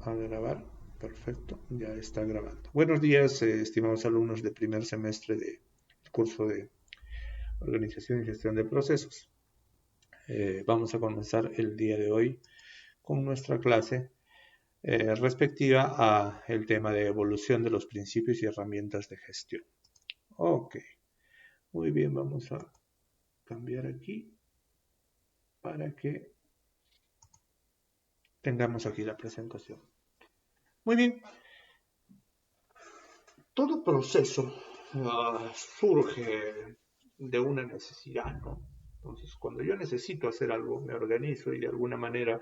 a grabar. Perfecto, ya está grabando. Buenos días, estimados alumnos de primer semestre del curso de Organización y Gestión de Procesos. Vamos a comenzar el día de hoy con nuestra clase respectiva a el tema de evolución de los principios y herramientas de gestión. Ok, muy bien, vamos a cambiar aquí para que tengamos aquí la presentación. Muy bien, todo proceso surge de una necesidad, ¿no? Entonces, cuando yo necesito hacer algo, me organizo y de alguna manera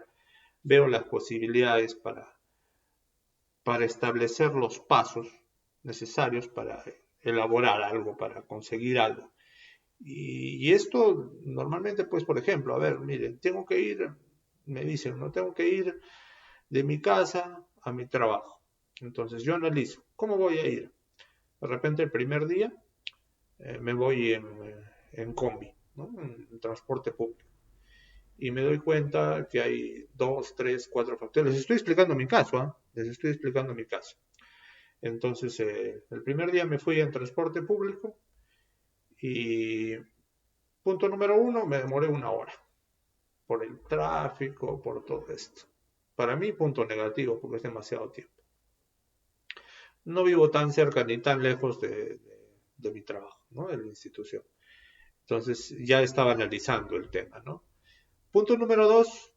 veo las posibilidades para establecer los pasos necesarios para elaborar algo, para conseguir algo. Y esto normalmente, pues, por ejemplo, a ver, miren, tengo que ir, me dicen, no tengo que ir de mi casa a mi trabajo. Entonces yo analizo, ¿cómo voy a ir? De repente el primer día me voy en combi, ¿no? En transporte público. Y me doy cuenta que hay 2, 3, 4 factores. Les estoy explicando mi caso, ¿eh? Les estoy explicando mi caso. Entonces, el primer día me fui en transporte público y punto número 1, me demoré 1 hora por el tráfico, por todo esto. Para mí, punto negativo, porque es demasiado tiempo. No vivo tan cerca ni tan lejos de mi trabajo, ¿no? De la institución. Entonces, ya estaba analizando el tema, ¿no? Punto número 2,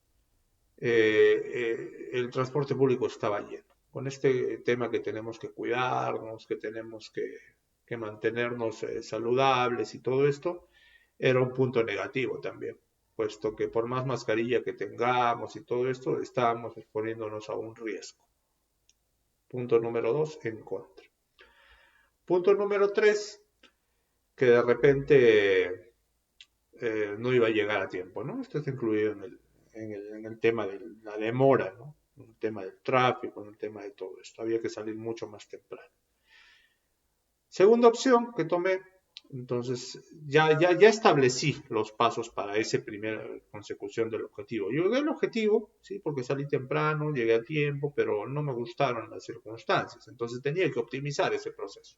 el transporte público estaba lleno. Con este tema que tenemos que cuidarnos, que tenemos que mantenernos saludables y todo esto, era un punto negativo también, puesto que por más mascarilla que tengamos y todo esto, estábamos exponiéndonos a un riesgo. Punto número 2, en contra. Punto número 3, que de repente no iba a llegar a tiempo, ¿no? Esto está incluido en el tema de la demora, ¿no? En el tema del tráfico, en el tema de todo esto. Había que salir mucho más temprano. Segunda opción que tomé, entonces ya establecí los pasos para esa primera consecución del objetivo. Yo llegué al objetivo, sí, porque salí temprano, llegué a tiempo, pero no me gustaron las circunstancias. Entonces tenía que optimizar ese proceso,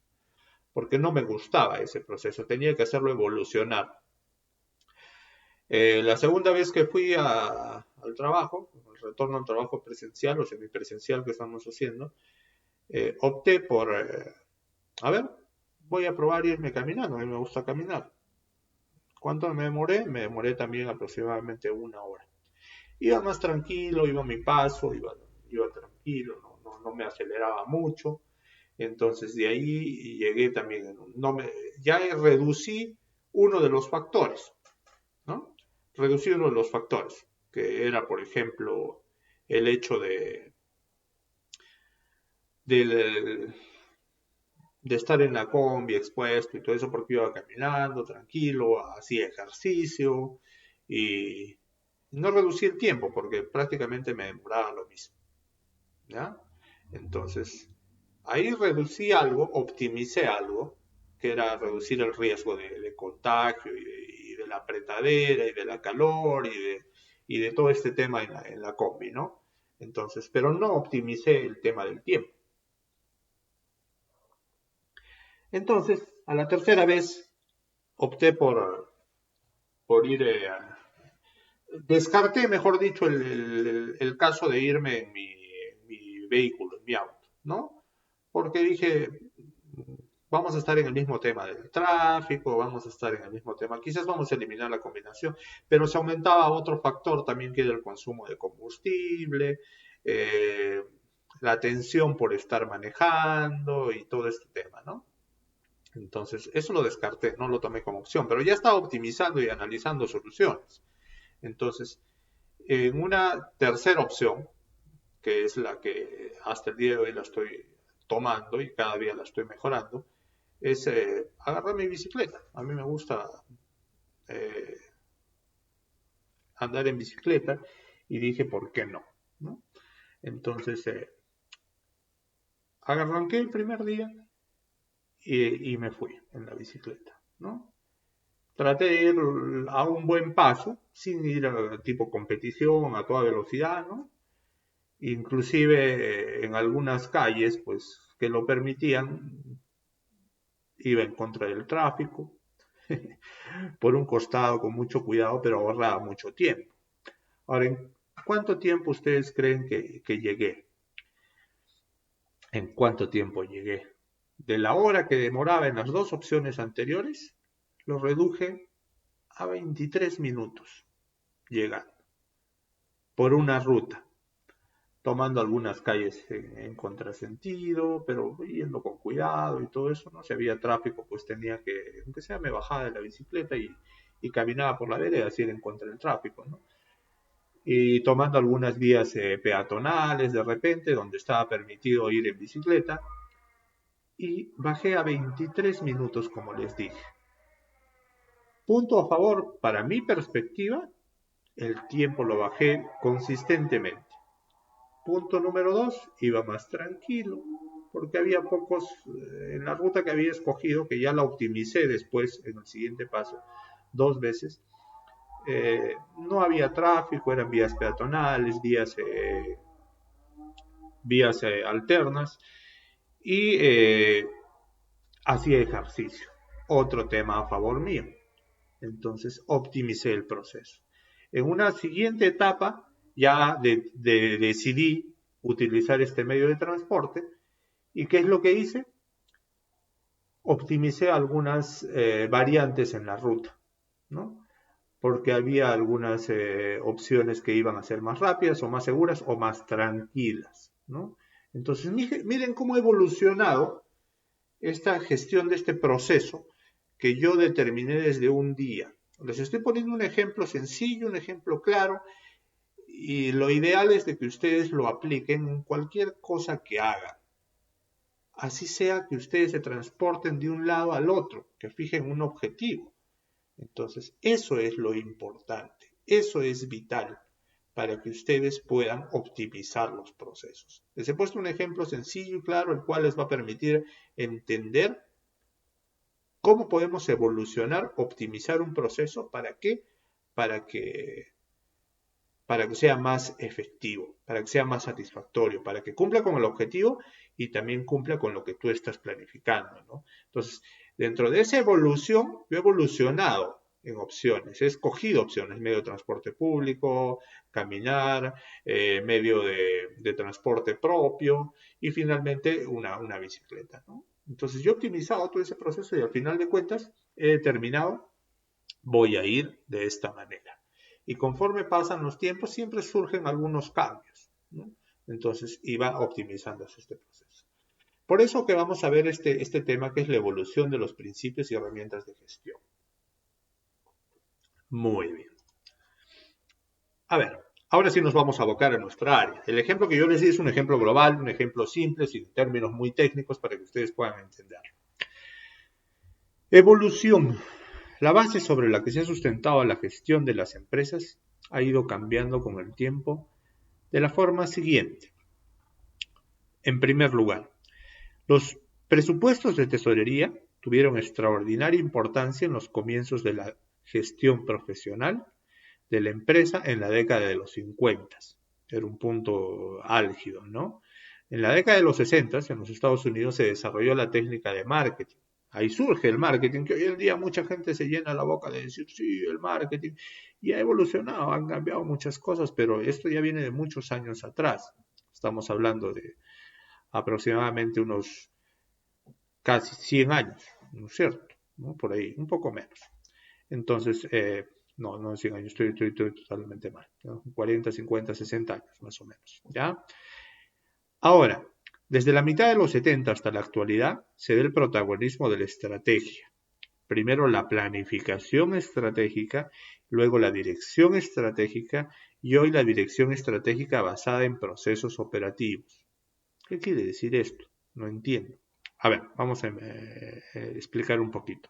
porque no me gustaba ese proceso, tenía que hacerlo evolucionar. La segunda vez que fui al trabajo, el retorno al trabajo presencial o semipresencial que estamos haciendo, opté por, a ver, voy a probar irme caminando, a mí me gusta caminar. ¿Cuánto me demoré? Me demoré también aproximadamente 1 hora. Iba más tranquilo, iba a mi paso, iba tranquilo, no me aceleraba mucho. Entonces de ahí llegué también, ya reducí uno de los factores, ¿no? Reducir uno de los factores, que era, por ejemplo, el hecho de estar en la combi expuesto y todo eso, porque iba caminando tranquilo, hacía ejercicio y no reducí el tiempo porque prácticamente me demoraba lo mismo, ¿ya? Entonces, ahí reducí algo, optimicé algo, que era reducir el riesgo de contagio y de la apretadera y de la calor y de todo este tema en la combi, ¿no? Entonces, pero no optimicé el tema del tiempo. Entonces, a la tercera vez opté por ir, descarté, mejor dicho, el caso de irme en mi vehículo, en mi auto, ¿no? Porque dije, vamos a estar en el mismo tema del tráfico, vamos a estar en el mismo tema, quizás vamos a eliminar la combinación, pero se aumentaba otro factor también que era el consumo de combustible, eh, la tensión por estar manejando y todo este tema, ¿no? Entonces, eso lo descarté, no lo tomé como opción, pero ya estaba optimizando y analizando soluciones. Entonces, en una tercera opción, que es la que hasta el día de hoy la estoy tomando y cada día la estoy mejorando, es agarrar mi bicicleta. A mí me gusta eh, andar en bicicleta y dije, ¿por qué no? ¿No? Entonces, arranqué el primer día y me fui en la bicicleta, ¿no? Traté de ir a un buen paso, sin ir a tipo competición, a toda velocidad, ¿no? Inclusive en algunas calles, pues que lo permitían, iba en contra del tráfico, por un costado con mucho cuidado, pero ahorraba mucho tiempo. Ahora, ¿en cuánto tiempo ustedes creen que llegué? ¿En cuánto tiempo llegué? De la hora que demoraba en las dos opciones anteriores, lo reduje a 23 minutos llegando por una ruta, tomando algunas calles en contrasentido, pero yendo con cuidado y todo eso, ¿no? Si había tráfico, pues tenía que, aunque sea, me bajaba de la bicicleta y caminaba por la vereda, así en contra del tráfico, ¿no? Y tomando algunas vías peatonales de repente, donde estaba permitido ir en bicicleta, y bajé a 23 minutos, como les dije. Punto a favor, para mi perspectiva, el tiempo lo bajé consistentemente. Punto número 2, iba más tranquilo, porque había pocos en la ruta que había escogido, que ya la optimicé después en el siguiente paso 2 veces. No había tráfico, eran vías peatonales, vías alternas, y hacía ejercicio. Otro tema a favor mío. Entonces optimicé el proceso. En una siguiente etapa ya decidí utilizar este medio de transporte. ¿Y qué es lo que hice? Optimicé algunas variantes en la ruta, ¿no? Porque había algunas opciones que iban a ser más rápidas o más seguras o más tranquilas, ¿no? Entonces, miren cómo ha evolucionado esta gestión de este proceso que yo determiné desde un día. Les estoy poniendo un ejemplo sencillo, un ejemplo claro, y lo ideal es de que ustedes lo apliquen en cualquier cosa que hagan. Así sea que ustedes se transporten de un lado al otro, que fijen un objetivo. Entonces, eso es lo importante, eso es vital para que ustedes puedan optimizar los procesos. Les he puesto un ejemplo sencillo y claro, el cual les va a permitir entender cómo podemos evolucionar, optimizar un proceso. ¿Para qué? Para que sea más efectivo, para que sea más satisfactorio, para que cumpla con el objetivo y también cumpla con lo que tú estás planificando, ¿no? Entonces, dentro de esa evolución, yo he evolucionado en opciones, he escogido opciones, medio de transporte público, caminar, medio de transporte propio y finalmente una bicicleta, ¿no? Entonces, yo he optimizado todo ese proceso y al final de cuentas he determinado, voy a ir de esta manera. Y conforme pasan los tiempos, siempre surgen algunos cambios, ¿no? Entonces, iba optimizándose este proceso. Por eso que vamos a ver este tema que es la evolución de los principios y herramientas de gestión. Muy bien. A ver, ahora sí nos vamos a abocar a nuestra área. El ejemplo que yo les di es un ejemplo global, un ejemplo simple, sin términos muy técnicos para que ustedes puedan entenderlo. Evolución. La base sobre la que se ha sustentado la gestión de las empresas ha ido cambiando con el tiempo de la forma siguiente. En primer lugar, los presupuestos de tesorería tuvieron extraordinaria importancia en los comienzos de la gestión profesional de la empresa en la década de los 50. Era un punto álgido, ¿no? En la década de los 60, en los Estados Unidos, se desarrolló la técnica de marketing. Ahí surge el marketing, que hoy en día mucha gente se llena la boca de decir, sí, el marketing, y ha evolucionado, han cambiado muchas cosas, pero esto ya viene de muchos años atrás. Estamos hablando de aproximadamente unos casi 100 años, ¿no es cierto? ¿No? Por ahí, un poco menos. Entonces, no 100 años, estoy totalmente mal, ¿no? 40, 50, 60 años, más o menos, ¿ya? Ahora, desde la mitad de los 70 hasta la actualidad, se ve el protagonismo de la estrategia. Primero la planificación estratégica, luego la dirección estratégica y hoy la dirección estratégica basada en procesos operativos. ¿Qué quiere decir esto? No entiendo. A ver, vamos a explicar un poquito.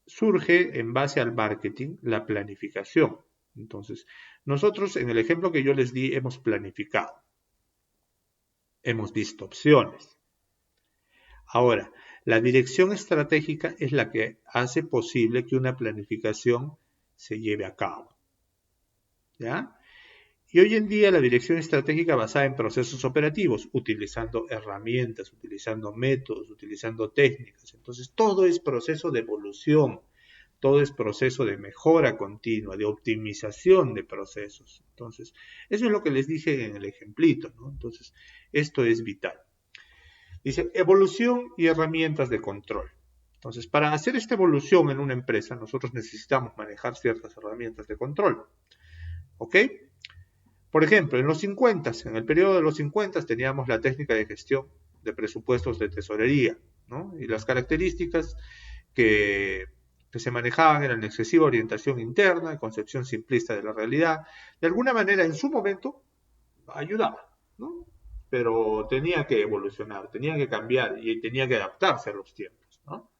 Surge en base al marketing la planificación. Entonces, nosotros en el ejemplo que yo les di hemos planificado. Hemos visto opciones. Ahora, la dirección estratégica es la que hace posible que una planificación se lleve a cabo. ¿Ya? Y hoy en día la dirección estratégica basada en procesos operativos, utilizando herramientas, utilizando métodos, utilizando técnicas. Entonces todo es proceso de evolución, todo es proceso de mejora continua, de optimización de procesos. Entonces, eso es lo que les dije en el ejemplito, ¿no? Entonces, esto es vital. Dice, evolución y herramientas de control. Entonces, para hacer esta evolución en una empresa, nosotros necesitamos manejar ciertas herramientas de control. ¿Ok? Por ejemplo, en los 50, en el periodo de los 50 teníamos la técnica de gestión de presupuestos de tesorería, ¿no? Y las características que se manejaban eran excesiva orientación interna, concepción simplista de la realidad. De alguna manera, en su momento, ayudaba, ¿no? Pero tenía que evolucionar, tenía que cambiar y tenía que adaptarse a los tiempos, ¿no?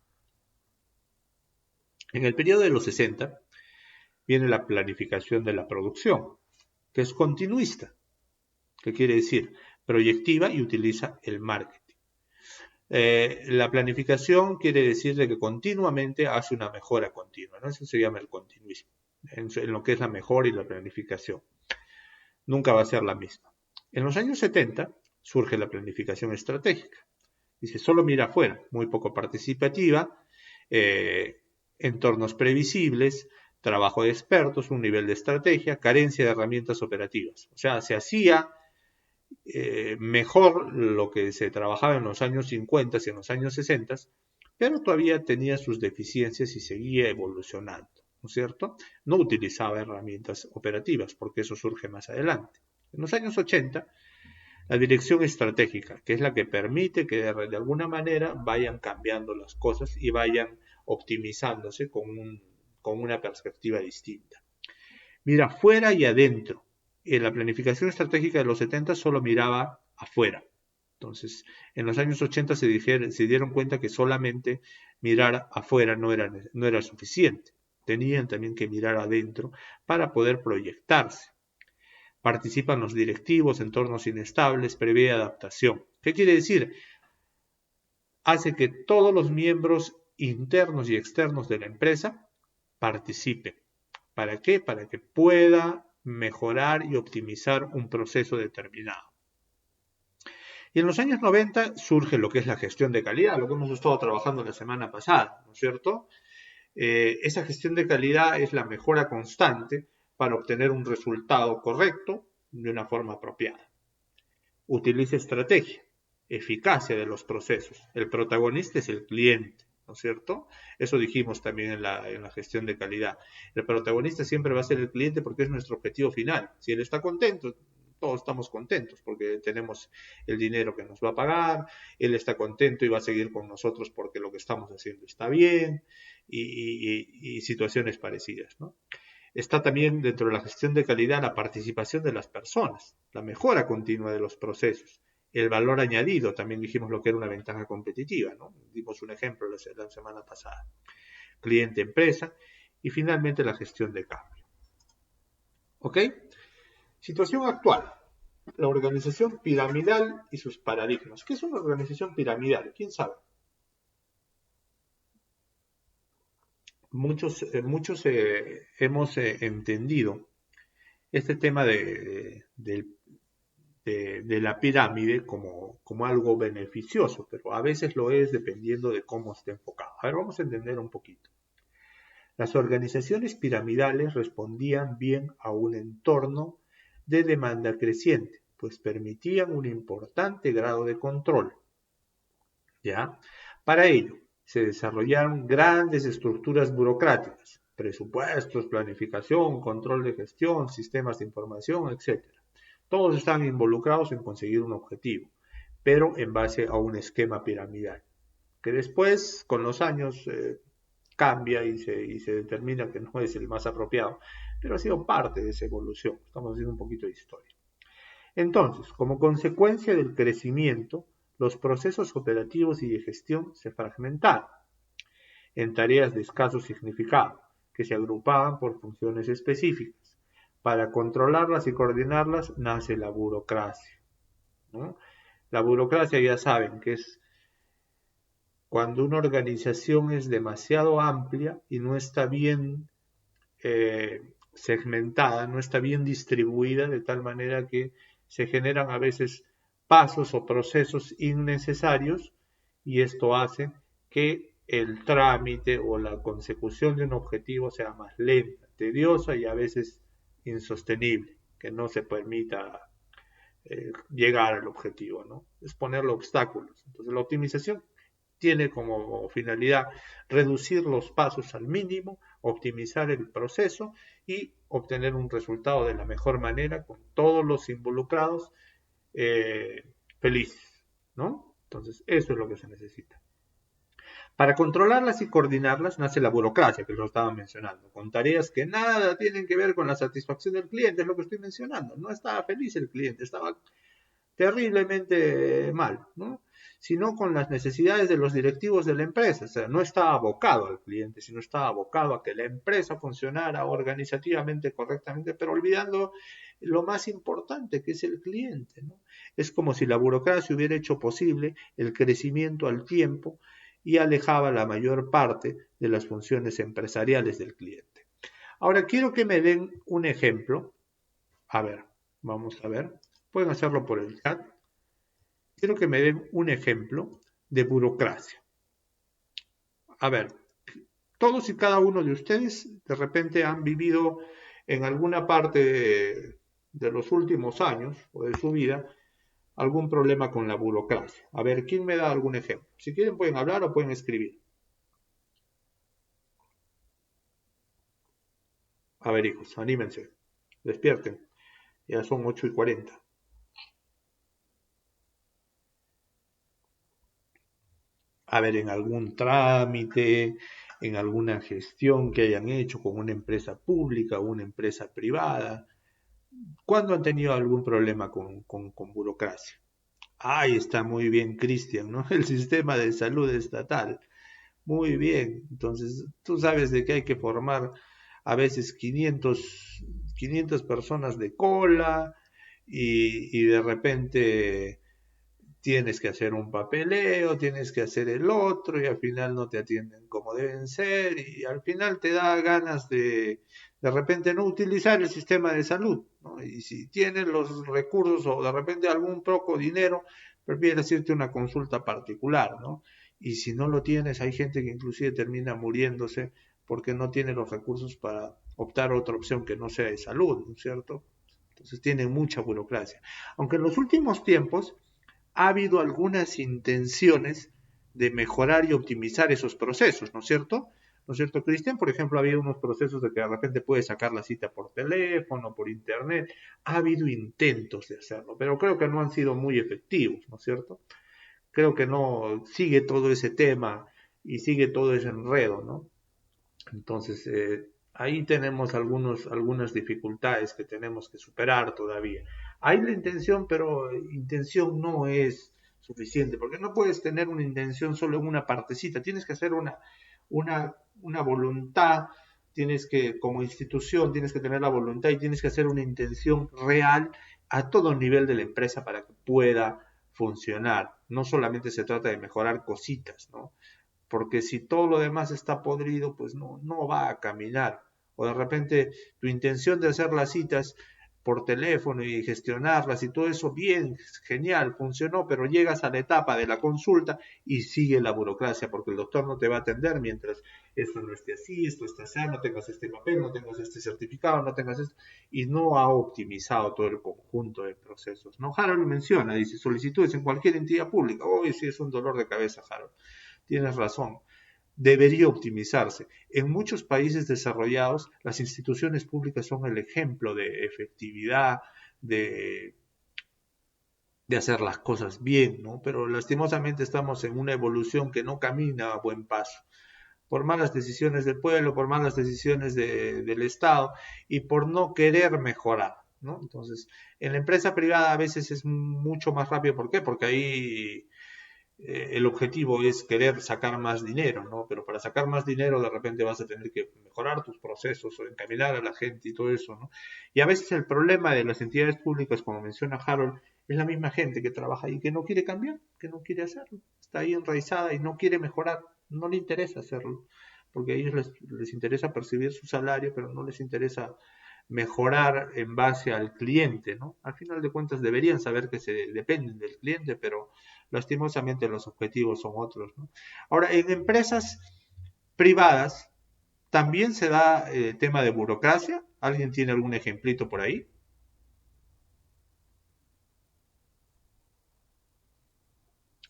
En el periodo de los 60 viene la planificación de la producción, que es continuista, que quiere decir proyectiva y utiliza el marketing. La planificación quiere decir de que continuamente hace una mejora continua, ¿no? Eso se llama el continuismo, en lo que es la mejora y la planificación. Nunca va a ser la misma. En los años 70 surge la planificación estratégica. Dice, solo mira afuera, muy poco participativa, entornos previsibles, trabajo de expertos, un nivel de estrategia, carencia de herramientas operativas. O sea, se hacía mejor lo que se trabajaba en los años 50 y en los años 60, pero todavía tenía sus deficiencias y seguía evolucionando, ¿no es cierto? No utilizaba herramientas operativas, porque eso surge más adelante. En los años 80, la dirección estratégica, que es la que permite que de alguna manera vayan cambiando las cosas y vayan optimizándose con una perspectiva distinta. Mira fuera y adentro. En la planificación estratégica de los 70 solo miraba afuera. Entonces, en los años 80 se dieron cuenta que solamente mirar afuera no era suficiente. Tenían también que mirar adentro para poder proyectarse. Participan los directivos, entornos inestables, prevé adaptación. ¿Qué quiere decir? Hace que todos los miembros internos y externos de la empresa participen. ¿Para qué? Para que pueda mejorar y optimizar un proceso determinado. Y en los años 90 surge lo que es la gestión de calidad, lo que hemos estado trabajando la semana pasada, ¿no es cierto? Esa gestión de calidad es la mejora constante para obtener un resultado correcto de una forma apropiada. Utiliza estrategia, eficacia de los procesos. El protagonista es el cliente, ¿no es cierto? Eso dijimos también en la gestión de calidad. El protagonista siempre va a ser el cliente porque es nuestro objetivo final. Si él está contento, todos estamos contentos porque tenemos el dinero que nos va a pagar, él está contento y va a seguir con nosotros porque lo que estamos haciendo está bien y situaciones parecidas, ¿no? Está también dentro de la gestión de calidad la participación de las personas, la mejora continua de los procesos, el valor añadido, también dijimos lo que era una ventaja competitiva, ¿no? Dimos un ejemplo la semana pasada. Cliente-empresa y finalmente la gestión de cambio. ¿Ok? Situación actual. La organización piramidal y sus paradigmas. ¿Qué es una organización piramidal? ¿Quién sabe? Muchos hemos entendido este tema de la pirámide como algo beneficioso, pero a veces lo es dependiendo de cómo esté enfocado. A ver, vamos a entender un poquito. Las organizaciones piramidales respondían bien a un entorno de demanda creciente, pues permitían un importante grado de control. ¿Ya? Para ello, se desarrollaron grandes estructuras burocráticas, presupuestos, planificación, control de gestión, sistemas de información, etc. Todos están involucrados en conseguir un objetivo, pero en base a un esquema piramidal, que después, con los años, cambia y se determina que no es el más apropiado, pero ha sido parte de esa evolución. Estamos haciendo un poquito de historia. Entonces, como consecuencia del crecimiento, los procesos operativos y de gestión se fragmentaron en tareas de escaso significado, que se agrupaban por funciones específicas. Para controlarlas y coordinarlas nace la burocracia, ¿no? La burocracia, ya saben, que es cuando una organización es demasiado amplia y no está bien segmentada, no está bien distribuida, de tal manera que se generan a veces pasos o procesos innecesarios y esto hace que el trámite o la consecución de un objetivo sea más lenta, tediosa y a veces insostenible, que no se permita llegar al objetivo, ¿no? Es ponerle obstáculos. Entonces la optimización tiene como finalidad reducir los pasos al mínimo, optimizar el proceso y obtener un resultado de la mejor manera con todos los involucrados felices, ¿no? Entonces eso es lo que se necesita. Para controlarlas y coordinarlas nace la burocracia, que lo estaba mencionando, con tareas que nada tienen que ver con la satisfacción del cliente, es lo que estoy mencionando. No estaba feliz el cliente, estaba terriblemente mal, ¿no? Sino con las necesidades de los directivos de la empresa. O sea, no estaba abocado al cliente, sino estaba abocado a que la empresa funcionara organizativamente correctamente, pero olvidando lo más importante que es el cliente, ¿no? Es como si la burocracia hubiera hecho posible el crecimiento al tiempo y alejaba la mayor parte de las funciones empresariales del cliente. Ahora quiero que me den un ejemplo. A ver, vamos a ver. Pueden hacerlo por el chat. Quiero que me den un ejemplo de burocracia. A ver, todos y cada uno de ustedes de repente han vivido en alguna parte de los últimos años o de su vida algún problema con la burocracia. A ver, ¿quién me da algún ejemplo? Si quieren pueden hablar o pueden escribir. A ver, hijos, anímense, despierten. Ya son 8:40. A ver, en algún trámite, en alguna gestión que hayan hecho con una empresa pública o una empresa privada. ¿Cuándo han tenido algún problema con burocracia? Ahí está muy bien, Cristian, ¿no? El sistema de salud estatal. Muy bien. Entonces, tú sabes de que hay que formar a veces 500 personas de cola y de repente tienes que hacer un papeleo, tienes que hacer el otro y al final no te atienden como deben ser y al final te da ganas de repente no utilizar el sistema de salud, ¿no? Y si tienes los recursos o de repente algún poco dinero, prefieres irte a una consulta particular, ¿no? Y si no lo tienes, hay gente que inclusive termina muriéndose porque no tiene los recursos para optar a otra opción que no sea de salud, ¿no es cierto? Entonces tienen mucha burocracia. Aunque en los últimos tiempos ha habido algunas intenciones de mejorar y optimizar esos procesos, ¿no es cierto? ¿No es cierto, Cristian? Por ejemplo, ha habido unos procesos de que de repente puedes sacar la cita por teléfono, por internet. Ha habido intentos de hacerlo, pero creo que no han sido muy efectivos, ¿no es cierto? Creo que no sigue todo ese tema y sigue todo ese enredo, ¿no? Entonces, ahí tenemos algunas dificultades que tenemos que superar todavía. Hay la intención, pero intención no es suficiente, porque no puedes tener una intención solo en una partecita, tienes que hacer una voluntad, tienes que, como institución, tienes que tener la voluntad y tienes que hacer una intención real a todo nivel de la empresa para que pueda funcionar. No solamente se trata de mejorar cositas, ¿no? Porque si todo lo demás está podrido, pues no va a caminar. O de repente tu intención de hacer las citas por teléfono y gestionarlas y todo eso, bien, genial, funcionó, pero llegas a la etapa de la consulta y sigue la burocracia, porque el doctor no te va a atender mientras esto no esté así, esto está así, no tengas este papel, no tengas este certificado, no tengas esto, y no ha optimizado todo el conjunto de procesos. ¿No? Harold menciona, dice, solicitudes en cualquier entidad pública. Hoy sí es un dolor de cabeza, Harold. Tienes razón, debería optimizarse. En muchos países desarrollados, las instituciones públicas son el ejemplo de efectividad, de, de hacer las cosas bien, ¿no? Pero lastimosamente estamos en una evolución que no camina a buen paso por malas decisiones del pueblo, por malas decisiones del Estado y por no querer mejorar, ¿no? Entonces, en la empresa privada a veces es mucho más rápido. ¿Por qué? Porque ahí el objetivo es querer sacar más dinero, ¿no? Pero para sacar más dinero de repente vas a tener que mejorar tus procesos o encaminar a la gente y todo eso, ¿no? Y a veces el problema de las entidades públicas, como menciona Harold, es la misma gente que trabaja ahí que no quiere cambiar, que no quiere hacerlo. Está ahí enraizada y no quiere mejorar, no le interesa hacerlo, porque a ellos les interesa percibir su salario, pero no les interesa mejorar en base al cliente, ¿no? Al final de cuentas deberían saber que dependen del cliente, pero lastimosamente los objetivos son otros, ¿no? Ahora, en empresas privadas también se da tema de burocracia. ¿Alguien tiene algún ejemplito por ahí?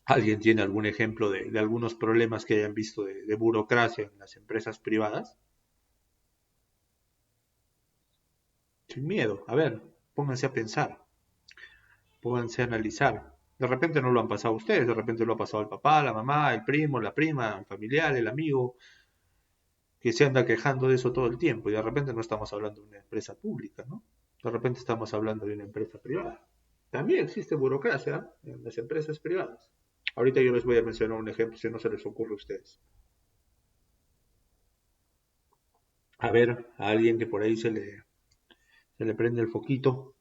¿Alguien tiene algún ejemplo de algunos problemas que hayan visto de burocracia en las empresas privadas? Sin miedo. A ver, pónganse a pensar, pónganse a analizar. De repente no lo han pasado ustedes, de repente lo ha pasado el papá, la mamá, el primo, la prima, el familiar, el amigo, que se anda quejando de eso todo el tiempo. Y de repente no estamos hablando de una empresa pública, ¿no? De repente estamos hablando de una empresa privada. También existe burocracia en las empresas privadas. Ahorita yo les voy a mencionar un ejemplo si no se les ocurre a ustedes. A ver, a alguien que por ahí se le prende el foquito.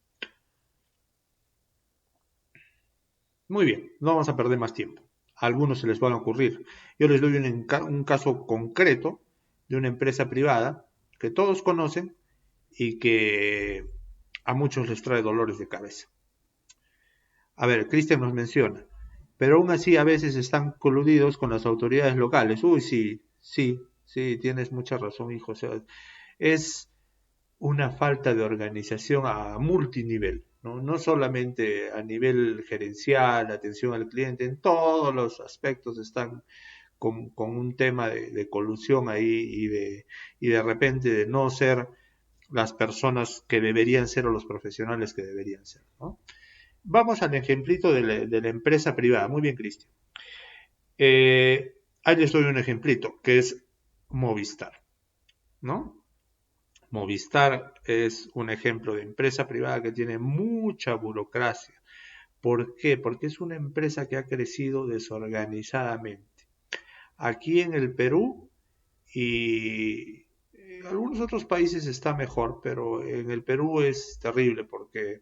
Muy bien, no vamos a perder más tiempo. A algunos se les van a ocurrir. Yo les doy un caso concreto de una empresa privada que todos conocen y que a muchos les trae dolores de cabeza. A ver, Cristian nos menciona, pero aún así a veces están coludidos con las autoridades locales. Uy, sí, tienes mucha razón, hijo. O sea, es una falta de organización a multinivel, ¿no? No solamente a nivel gerencial, atención al cliente, en todos los aspectos están con un tema de colusión ahí y de repente de no ser las personas que deberían ser o los profesionales que deberían ser, ¿no? Vamos al ejemplito de la empresa privada. Muy bien, Cristian. Ahí les doy un ejemplito, que es Movistar, ¿no? Movistar es un ejemplo de empresa privada que tiene mucha burocracia. ¿Por qué? Porque es una empresa que ha crecido desorganizadamente. Aquí en el Perú y en algunos otros países está mejor, pero en el Perú es terrible porque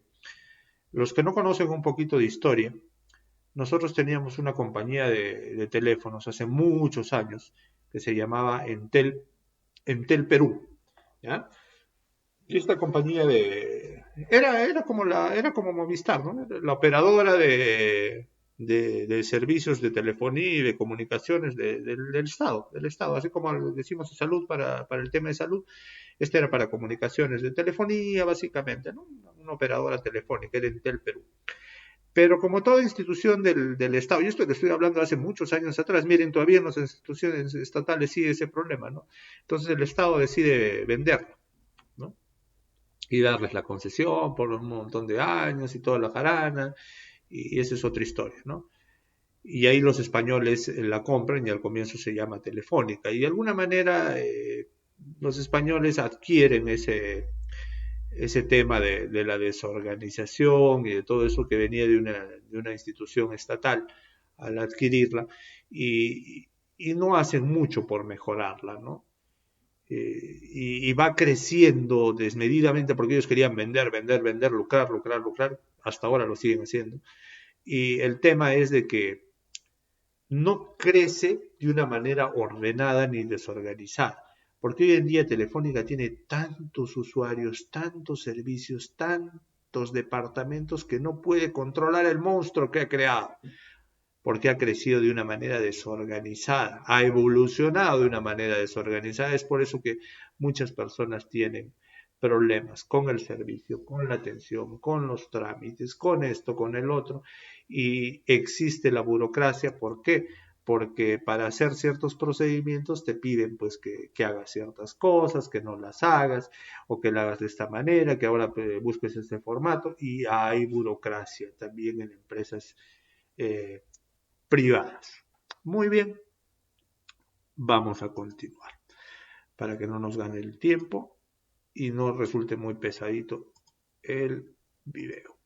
los que no conocen un poquito de historia, nosotros teníamos una compañía de teléfonos hace muchos años que se llamaba Entel Perú, ¿ya? Y esta compañía era como Movistar, ¿no? La operadora de servicios de telefonía y de comunicaciones del Estado, así como decimos salud para el tema de salud, este era para comunicaciones de telefonía, básicamente, ¿no? Una operadora telefónica, era Entel Perú. Pero como toda institución del Estado, y esto le estoy hablando hace muchos años atrás, miren, todavía en las instituciones estatales sigue ese problema, ¿no? Entonces el Estado decide venderlo, ¿no? Y darles la concesión por un montón de años y toda la jarana, y esa es otra historia, ¿no? Y ahí los españoles la compran y al comienzo se llama Telefónica, y de alguna manera los españoles adquieren ese tema de la desorganización y de todo eso que venía de una institución estatal al adquirirla, y no hacen mucho por mejorarla, ¿no? Y va creciendo desmedidamente porque ellos querían vender, lucrar, hasta ahora lo siguen haciendo. Y el tema es de que no crece de una manera ordenada ni desorganizada, porque hoy en día Telefónica tiene tantos usuarios, tantos servicios, tantos departamentos que no puede controlar el monstruo que ha creado, porque ha crecido de una manera desorganizada, ha evolucionado de una manera desorganizada. Es por eso que muchas personas tienen problemas con el servicio, con la atención, con los trámites, con esto, con el otro, y existe la burocracia. ¿Por qué? Porque para hacer ciertos procedimientos te piden pues que hagas ciertas cosas, que no las hagas, o que las hagas de esta manera, que ahora busques este formato, y hay burocracia también en empresas privadas. Muy bien, vamos a continuar para que no nos gane el tiempo y no resulte muy pesadito el video.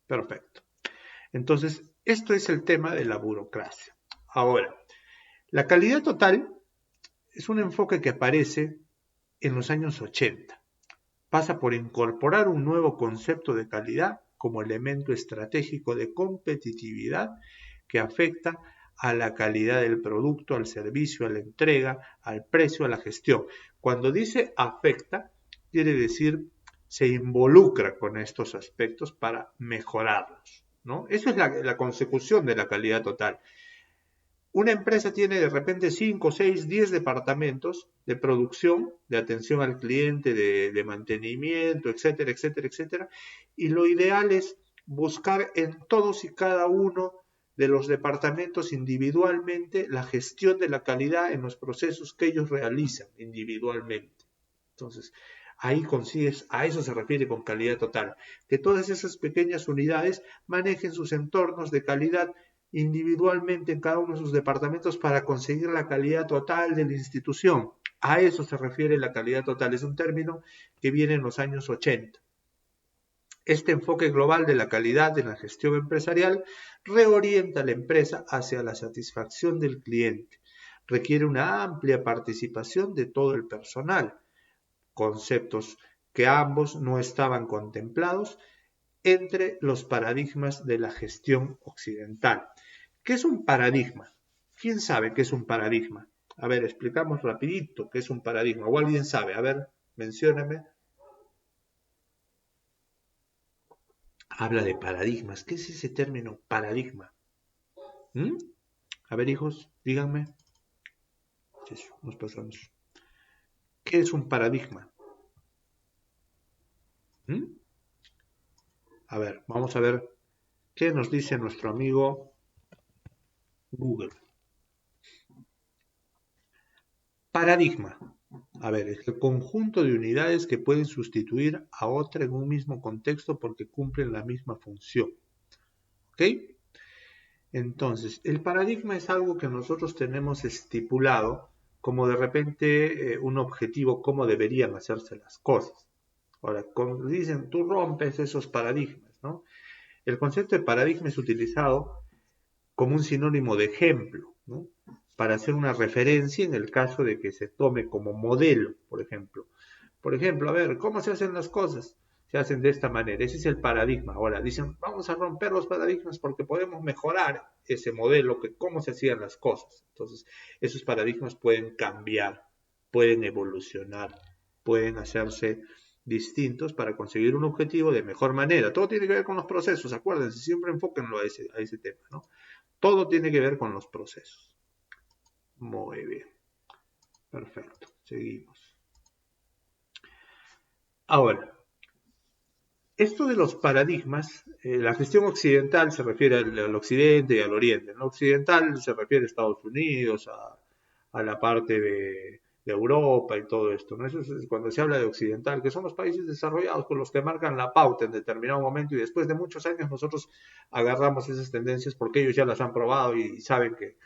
Perfecto. Entonces, esto es el tema de la burocracia. Ahora, la calidad total es un enfoque que aparece en los años 80. Pasa por incorporar un nuevo concepto de calidad como elemento estratégico de competitividad que afecta a la calidad del producto, al servicio, a la entrega, al precio, a la gestión. Cuando dice afecta, quiere decir se involucra con estos aspectos para mejorarlos, ¿no? Eso es la consecución de la calidad total. Una empresa tiene de repente 5, 6, 10 departamentos de producción, de atención al cliente, de mantenimiento, etcétera, etcétera, etcétera. Y lo ideal es buscar en todos y cada uno de los departamentos individualmente la gestión de la calidad en los procesos que ellos realizan individualmente. Entonces, ahí consigues, a eso se refiere con calidad total, que todas esas pequeñas unidades manejen sus entornos de calidad individualmente en cada uno de sus departamentos para conseguir la calidad total de la institución. A eso se refiere la calidad total. Es un término que viene en los años 80. Este enfoque global de la calidad en la gestión empresarial reorienta a la empresa hacia la satisfacción del cliente. Requiere una amplia participación de todo el personal, conceptos que ambos no estaban contemplados entre los paradigmas de la gestión occidental. ¿Qué es un paradigma? ¿Quién sabe qué es un paradigma? A ver, explicamos rapidito qué es un paradigma. ¿O alguien sabe? A ver, mencióname. Habla de paradigmas. ¿Qué es ese término paradigma? A ver, hijos, díganme. Eso, nos pasamos. ¿Qué es un paradigma? A ver, vamos a ver qué nos dice nuestro amigo Google. Paradigma. A ver, es el conjunto de unidades que pueden sustituir a otra en un mismo contexto porque cumplen la misma función. ¿Ok? Entonces, el paradigma es algo que nosotros tenemos estipulado como de repente un objetivo, cómo deberían hacerse las cosas. Ahora, cuando dicen, tú rompes esos paradigmas, ¿no? El concepto de paradigma es utilizado como un sinónimo de ejemplo, ¿no? Para hacer una referencia en el caso de que se tome como modelo, por ejemplo. Por ejemplo, a ver, ¿cómo se hacen las cosas? Se hacen de esta manera, ese es el paradigma. Ahora dicen, vamos a romper los paradigmas porque podemos mejorar ese modelo, que cómo se hacían las cosas. Entonces, esos paradigmas pueden cambiar, pueden evolucionar, pueden hacerse distintos para conseguir un objetivo de mejor manera. Todo tiene que ver con los procesos, acuérdense, siempre enfóquenlo a ese tema, ¿no? Todo tiene que ver con los procesos. Muy bien. Perfecto. Seguimos. Ahora, esto de los paradigmas, la gestión occidental se refiere al occidente y al oriente. ¿No? Occidental se refiere a Estados Unidos, a la parte de Europa y todo esto. ¿No? Eso es cuando se habla de occidental, que son los países desarrollados con los que marcan la pauta en determinado momento y después de muchos años nosotros agarramos esas tendencias porque ellos ya las han probado y saben que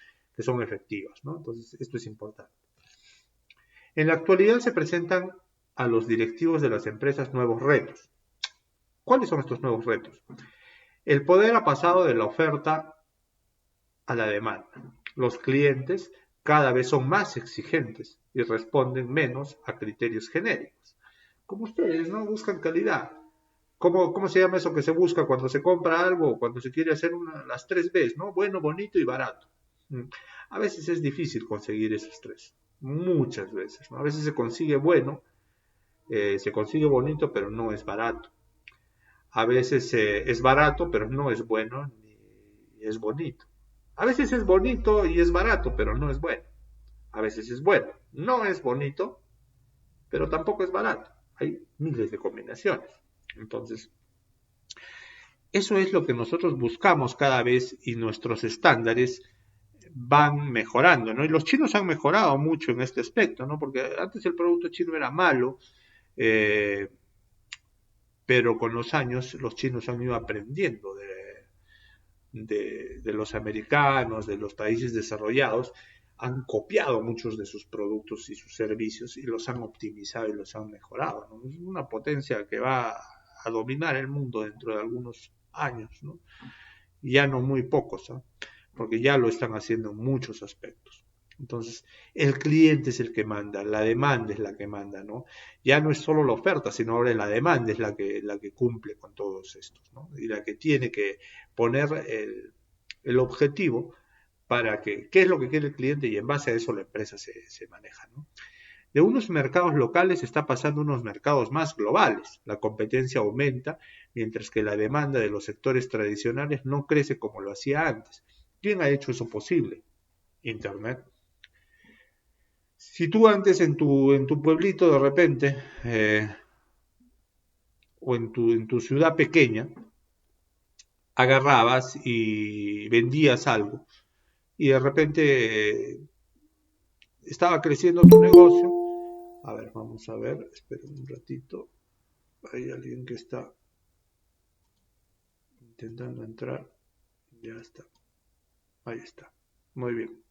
son efectivas, ¿no? Entonces, esto es importante. En la actualidad se presentan a los directivos de las empresas nuevos retos. ¿Cuáles son estos nuevos retos? El poder ha pasado de la oferta a la demanda. Los clientes cada vez son más exigentes y responden menos a criterios genéricos. Como ustedes, ¿no? Buscan calidad. ¿Cómo se llama eso que se busca cuando se compra algo o cuando se quiere hacer las 3 Bs, ¿no? Bueno, bonito y barato. A veces es difícil conseguir esos 3. Muchas veces, ¿no? A veces se consigue bueno, se consigue bonito, pero no es barato. A veces es barato, pero no es bueno ni es bonito. A veces es bonito y es barato, pero no es bueno. A veces es bueno, no es bonito, pero tampoco es barato. Hay miles de combinaciones. Entonces, eso es lo que nosotros buscamos cada vez y nuestros estándares van mejorando, ¿no? Y los chinos han mejorado mucho en este aspecto, ¿no? Porque antes el producto chino era malo, pero con los años los chinos han ido aprendiendo de los americanos, de los países desarrollados, han copiado muchos de sus productos y sus servicios y los han optimizado y los han mejorado, ¿no? Es una potencia que va a dominar el mundo dentro de algunos años, ¿no? Ya no muy pocos, ¿no? Porque ya lo están haciendo en muchos aspectos. Entonces, el cliente es el que manda, la demanda es la que manda, ¿no? Ya no es solo la oferta, sino ahora la demanda es la que cumple con todos estos, ¿no? Y la que tiene que poner el objetivo para qué es lo que quiere el cliente y en base a eso la empresa se maneja, ¿no? De unos mercados locales está pasando a unos mercados más globales. La competencia aumenta, mientras que la demanda de los sectores tradicionales no crece como lo hacía antes. ¿Quién ha hecho eso posible? Internet. Si tú antes en tu pueblito de repente, o en tu ciudad pequeña, agarrabas y vendías algo, y de repente estaba creciendo tu negocio. A ver, vamos a ver, esperen un ratito. Hay alguien que está intentando entrar. Ya está. Ahí está. Muy bien.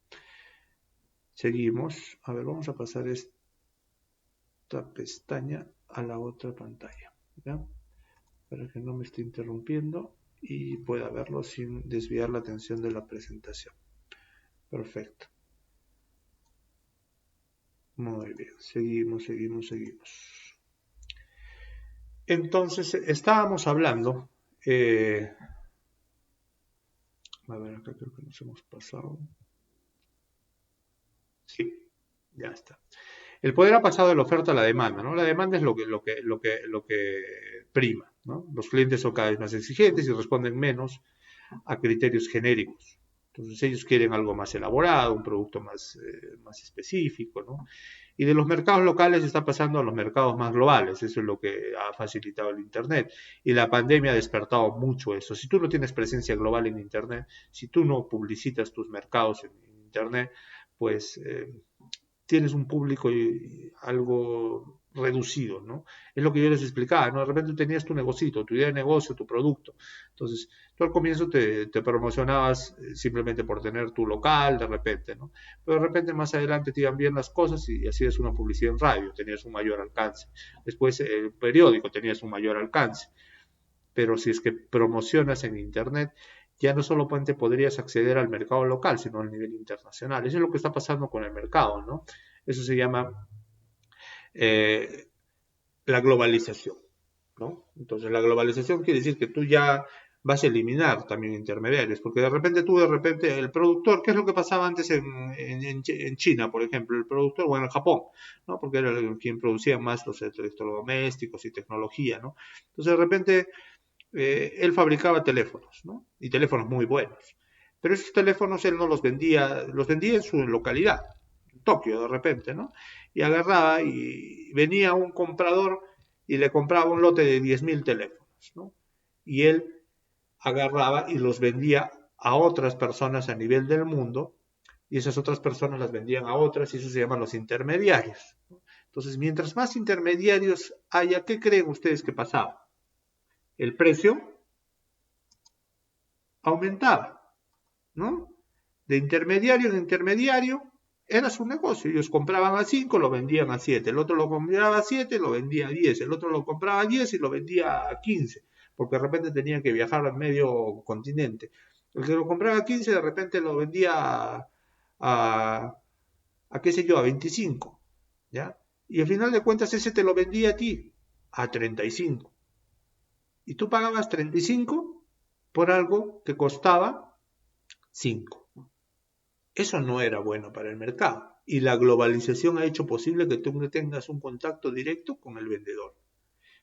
Seguimos. A ver, vamos a pasar esta pestaña a la otra pantalla. ¿Ya? Para que no me esté interrumpiendo y pueda verlo sin desviar la atención de la presentación. Perfecto. Muy bien. Seguimos. Entonces, estábamos hablando. A ver, acá creo que nos hemos pasado. Sí, ya está. El poder ha pasado de la oferta a la demanda, ¿no? La demanda es lo que prima, ¿no? Los clientes son cada vez más exigentes y responden menos a criterios genéricos. Entonces ellos quieren algo más elaborado, un producto más específico, ¿no? Y de los mercados locales está pasando a los mercados más globales. Eso es lo que ha facilitado el Internet. Y la pandemia ha despertado mucho eso. Si tú no tienes presencia global en Internet, si tú no publicitas tus mercados en Internet, pues tienes un público algo reducido, ¿no? Es lo que yo les explicaba, ¿no? De repente tenías tu negocito, tu idea de negocio, tu producto. Entonces, tú al comienzo te promocionabas simplemente por tener tu local, de repente, ¿no? Pero de repente más adelante te iban bien las cosas y hacías una publicidad en radio, tenías un mayor alcance. Después el periódico tenías un mayor alcance. Pero si es que promocionas en Internet, ya no solamente podrías acceder al mercado local, sino al nivel internacional. Eso es lo que está pasando con el mercado, ¿no? Eso se llama la globalización, ¿no? Entonces, la globalización quiere decir que tú ya vas a eliminar también intermediarios, porque de repente el productor, ¿qué es lo que pasaba antes en China, por ejemplo? El productor, bueno, en Japón, ¿no? Porque era quien producía más los electrodomésticos y tecnología, ¿no? Entonces, de repente él fabricaba teléfonos, ¿no? Y teléfonos muy buenos. Pero esos teléfonos él no los vendía en su localidad, en Tokio de repente, ¿no? Y agarraba y venía un comprador y le compraba un lote de 10.000 teléfonos, ¿no? Y él agarraba y los vendía a otras personas a nivel del mundo, y esas otras personas las vendían a otras, y eso se llaman los intermediarios, ¿no? Entonces, mientras más intermediarios haya, ¿qué creen ustedes que pasaba? El precio aumentaba, ¿no? De intermediario en intermediario era su negocio. Ellos compraban a 5, lo vendían a 7. El otro lo compraba a 7, lo vendía a 10. El otro lo compraba a 10 y lo vendía a 15, porque de repente tenían que viajar al medio continente. El que lo compraba a 15 de repente lo vendía a qué sé yo, a 25, ¿ya? Y al final de cuentas ese te lo vendía a ti a 35. Y tú pagabas 35 por algo que costaba 5. Eso no era bueno para el mercado. Y la globalización ha hecho posible que tú tengas un contacto directo con el vendedor.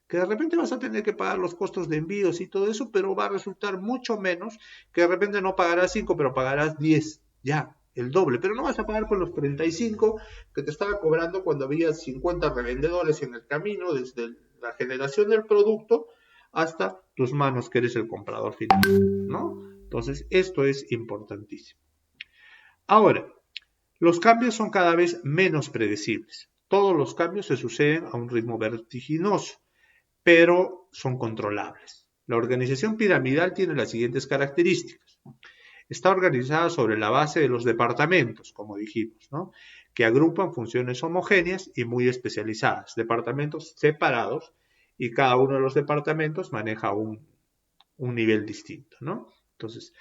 Que de repente vas a tener que pagar los costos de envíos y todo eso, pero va a resultar mucho menos que de repente no pagarás 5, pero pagarás 10. Ya, el doble. Pero no vas a pagar por los 35 que te estaba cobrando cuando había 50 revendedores en el camino, desde la generación del producto hasta tus manos, que eres el comprador final, ¿no? Entonces, esto es importantísimo. Ahora, los cambios son cada vez menos predecibles. Todos los cambios se suceden a un ritmo vertiginoso, pero son controlables. La organización piramidal tiene las siguientes características. Está organizada sobre la base de los departamentos, como dijimos, ¿no? Que agrupan funciones homogéneas y muy especializadas, departamentos separados, y cada uno de los departamentos maneja un nivel distinto, ¿no? Entonces,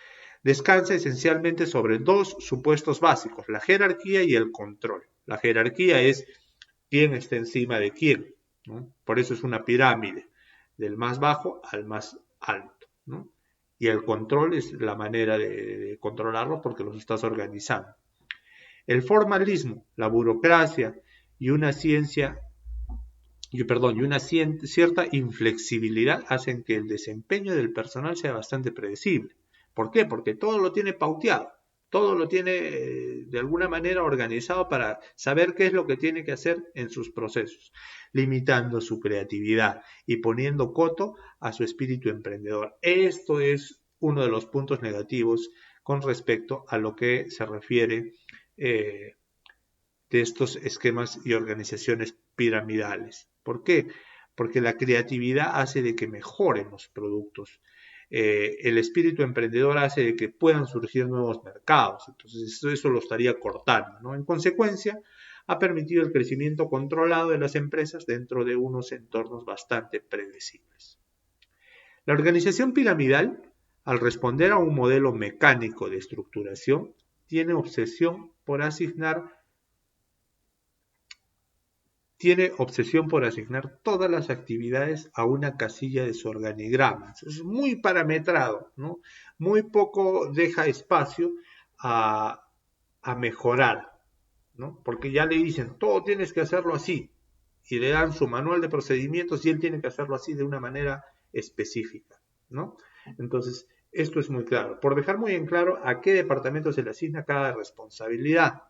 descansa esencialmente sobre dos supuestos básicos, la jerarquía y el control. La jerarquía es quién está encima de quién, ¿no? Por eso es una pirámide, del más bajo al más alto, ¿no? Y el control es la manera de controlarlos porque los estás organizando. El formalismo, la burocracia y una cierta inflexibilidad hacen que el desempeño del personal sea bastante predecible. ¿Por qué? Porque todo lo tiene pauteado, todo lo tiene de alguna manera organizado para saber qué es lo que tiene que hacer en sus procesos, limitando su creatividad y poniendo coto a su espíritu emprendedor. Esto es uno de los puntos negativos con respecto a lo que se refiere de estos esquemas y organizaciones piramidales. ¿Por qué? Porque la creatividad hace de que mejoren los productos. El espíritu emprendedor hace de que puedan surgir nuevos mercados. Entonces eso lo estaría cortando, ¿no? En consecuencia, ha permitido el crecimiento controlado de las empresas dentro de unos entornos bastante predecibles. La organización piramidal, al responder a un modelo mecánico de estructuración, tiene obsesión por asignar todas las actividades a una casilla de su organigrama. Es muy parametrado, ¿no? Muy poco deja espacio a mejorar, ¿no? Porque ya le dicen, todo tienes que hacerlo así, y le dan su manual de procedimientos y él tiene que hacerlo así de una manera específica, ¿no? Entonces, esto es muy claro. Por dejar muy en claro a qué departamento se le asigna cada responsabilidad.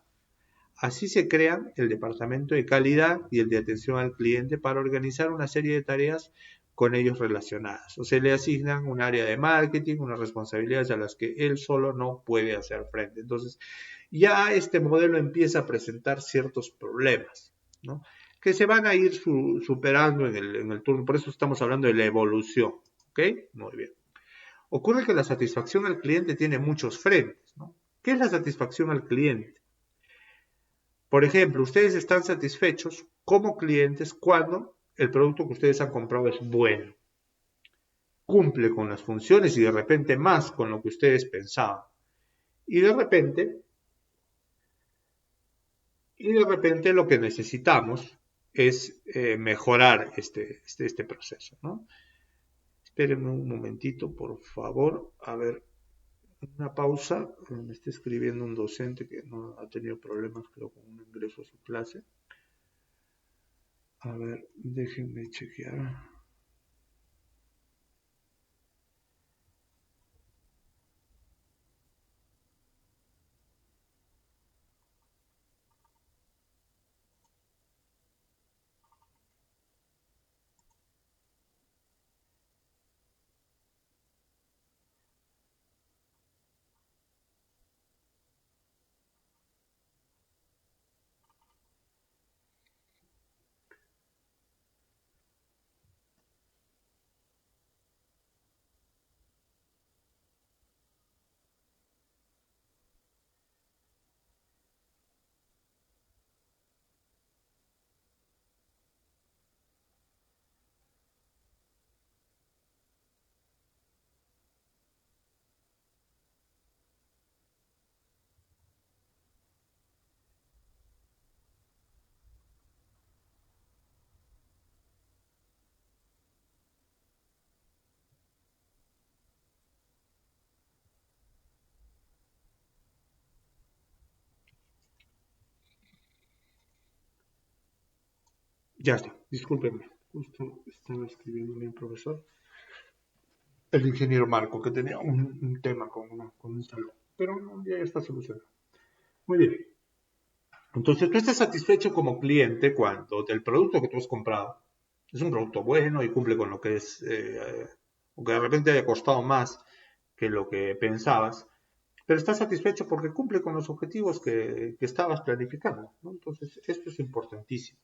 Así se crean el departamento de calidad y el de atención al cliente para organizar una serie de tareas con ellos relacionadas. O se le asignan un área de marketing, unas responsabilidades a las que él solo no puede hacer frente. Entonces, ya este modelo empieza a presentar ciertos problemas, ¿no? Que se van a ir superando en el turno. Por eso estamos hablando de la evolución. ¿Ok? Muy bien. Ocurre que la satisfacción al cliente tiene muchos frentes, ¿no? ¿Qué es la satisfacción al cliente? Por ejemplo, ustedes están satisfechos como clientes cuando el producto que ustedes han comprado es bueno, cumple con las funciones y de repente más con lo que ustedes pensaban. Y de repente lo que necesitamos es mejorar este proceso, ¿no? Espérenme un momentito, por favor. A ver, una pausa. Me está escribiendo un docente que no ha tenido problemas, creo, con un ingreso a su clase. A ver, déjenme chequear. Ya está, discúlpenme. Justo estaba escribiendo mi profesor, el ingeniero Marco, que tenía un tema con un salón. Pero ya está solucionado. Muy bien. Entonces tú estás satisfecho como cliente cuando el producto que tú has comprado es un producto bueno y cumple con lo que es, aunque de repente haya costado más que lo que pensabas, pero estás satisfecho porque cumple con los objetivos que estabas planificando, ¿no? Entonces esto es importantísimo.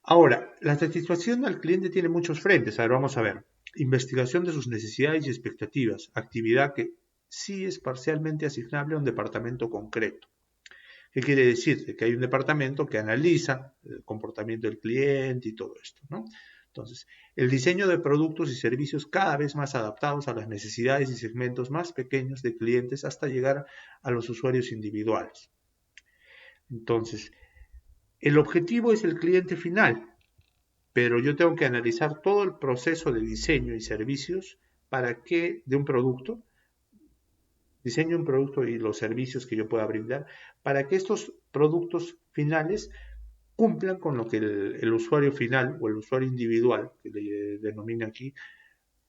Ahora, la satisfacción al cliente tiene muchos frentes. A ver, vamos a ver. Investigación de sus necesidades y expectativas, actividad que sí es parcialmente asignable a un departamento concreto. ¿Qué quiere decir? Que hay un departamento que analiza el comportamiento del cliente y todo esto, ¿no? Entonces, el diseño de productos y servicios cada vez más adaptados a las necesidades y segmentos más pequeños de clientes hasta llegar a los usuarios individuales. Entonces, el objetivo es el cliente final, pero yo tengo que analizar todo el proceso de diseño y servicios para que de un producto, diseño un producto y los servicios que yo pueda brindar, para que estos productos finales cumplan con lo que el usuario final o el usuario individual, que le denomina aquí,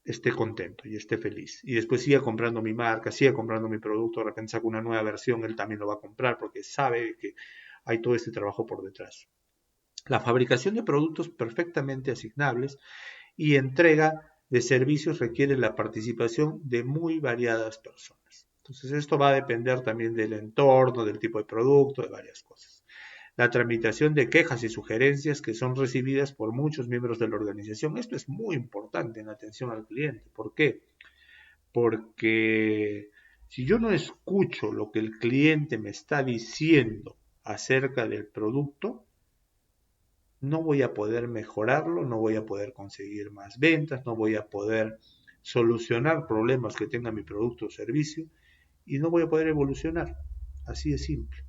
esté contento y esté feliz. Y después siga comprando mi marca, siga comprando mi producto, de repente saca una nueva versión, él también lo va a comprar porque sabe que hay todo este trabajo por detrás. La fabricación de productos perfectamente asignables y entrega de servicios requiere la participación de muy variadas personas. Entonces esto va a depender también del entorno, del tipo de producto, de varias cosas. La tramitación de quejas y sugerencias que son recibidas por muchos miembros de la organización. Esto es muy importante en atención al cliente. ¿Por qué? Porque si yo no escucho lo que el cliente me está diciendo acerca del producto, no voy a poder mejorarlo, no voy a poder conseguir más ventas, no voy a poder solucionar problemas que tenga mi producto o servicio y no voy a poder evolucionar. Así de simple.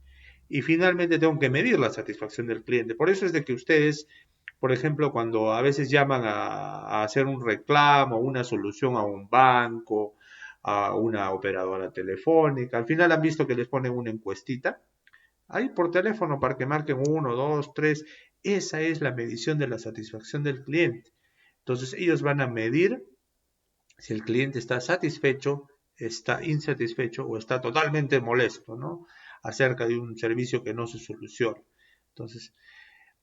Y finalmente tengo que medir la satisfacción del cliente. Por eso es de que ustedes, por ejemplo, cuando a veces llaman a hacer un reclamo, una solución a un banco, a una operadora telefónica, al final han visto que les ponen una encuestita ahí por teléfono para que marquen 1, 2, 3. Esa es la medición de la satisfacción del cliente. Entonces ellos van a medir si el cliente está satisfecho, está insatisfecho o está totalmente molesto, ¿no? Acerca de un servicio que no se soluciona. Entonces,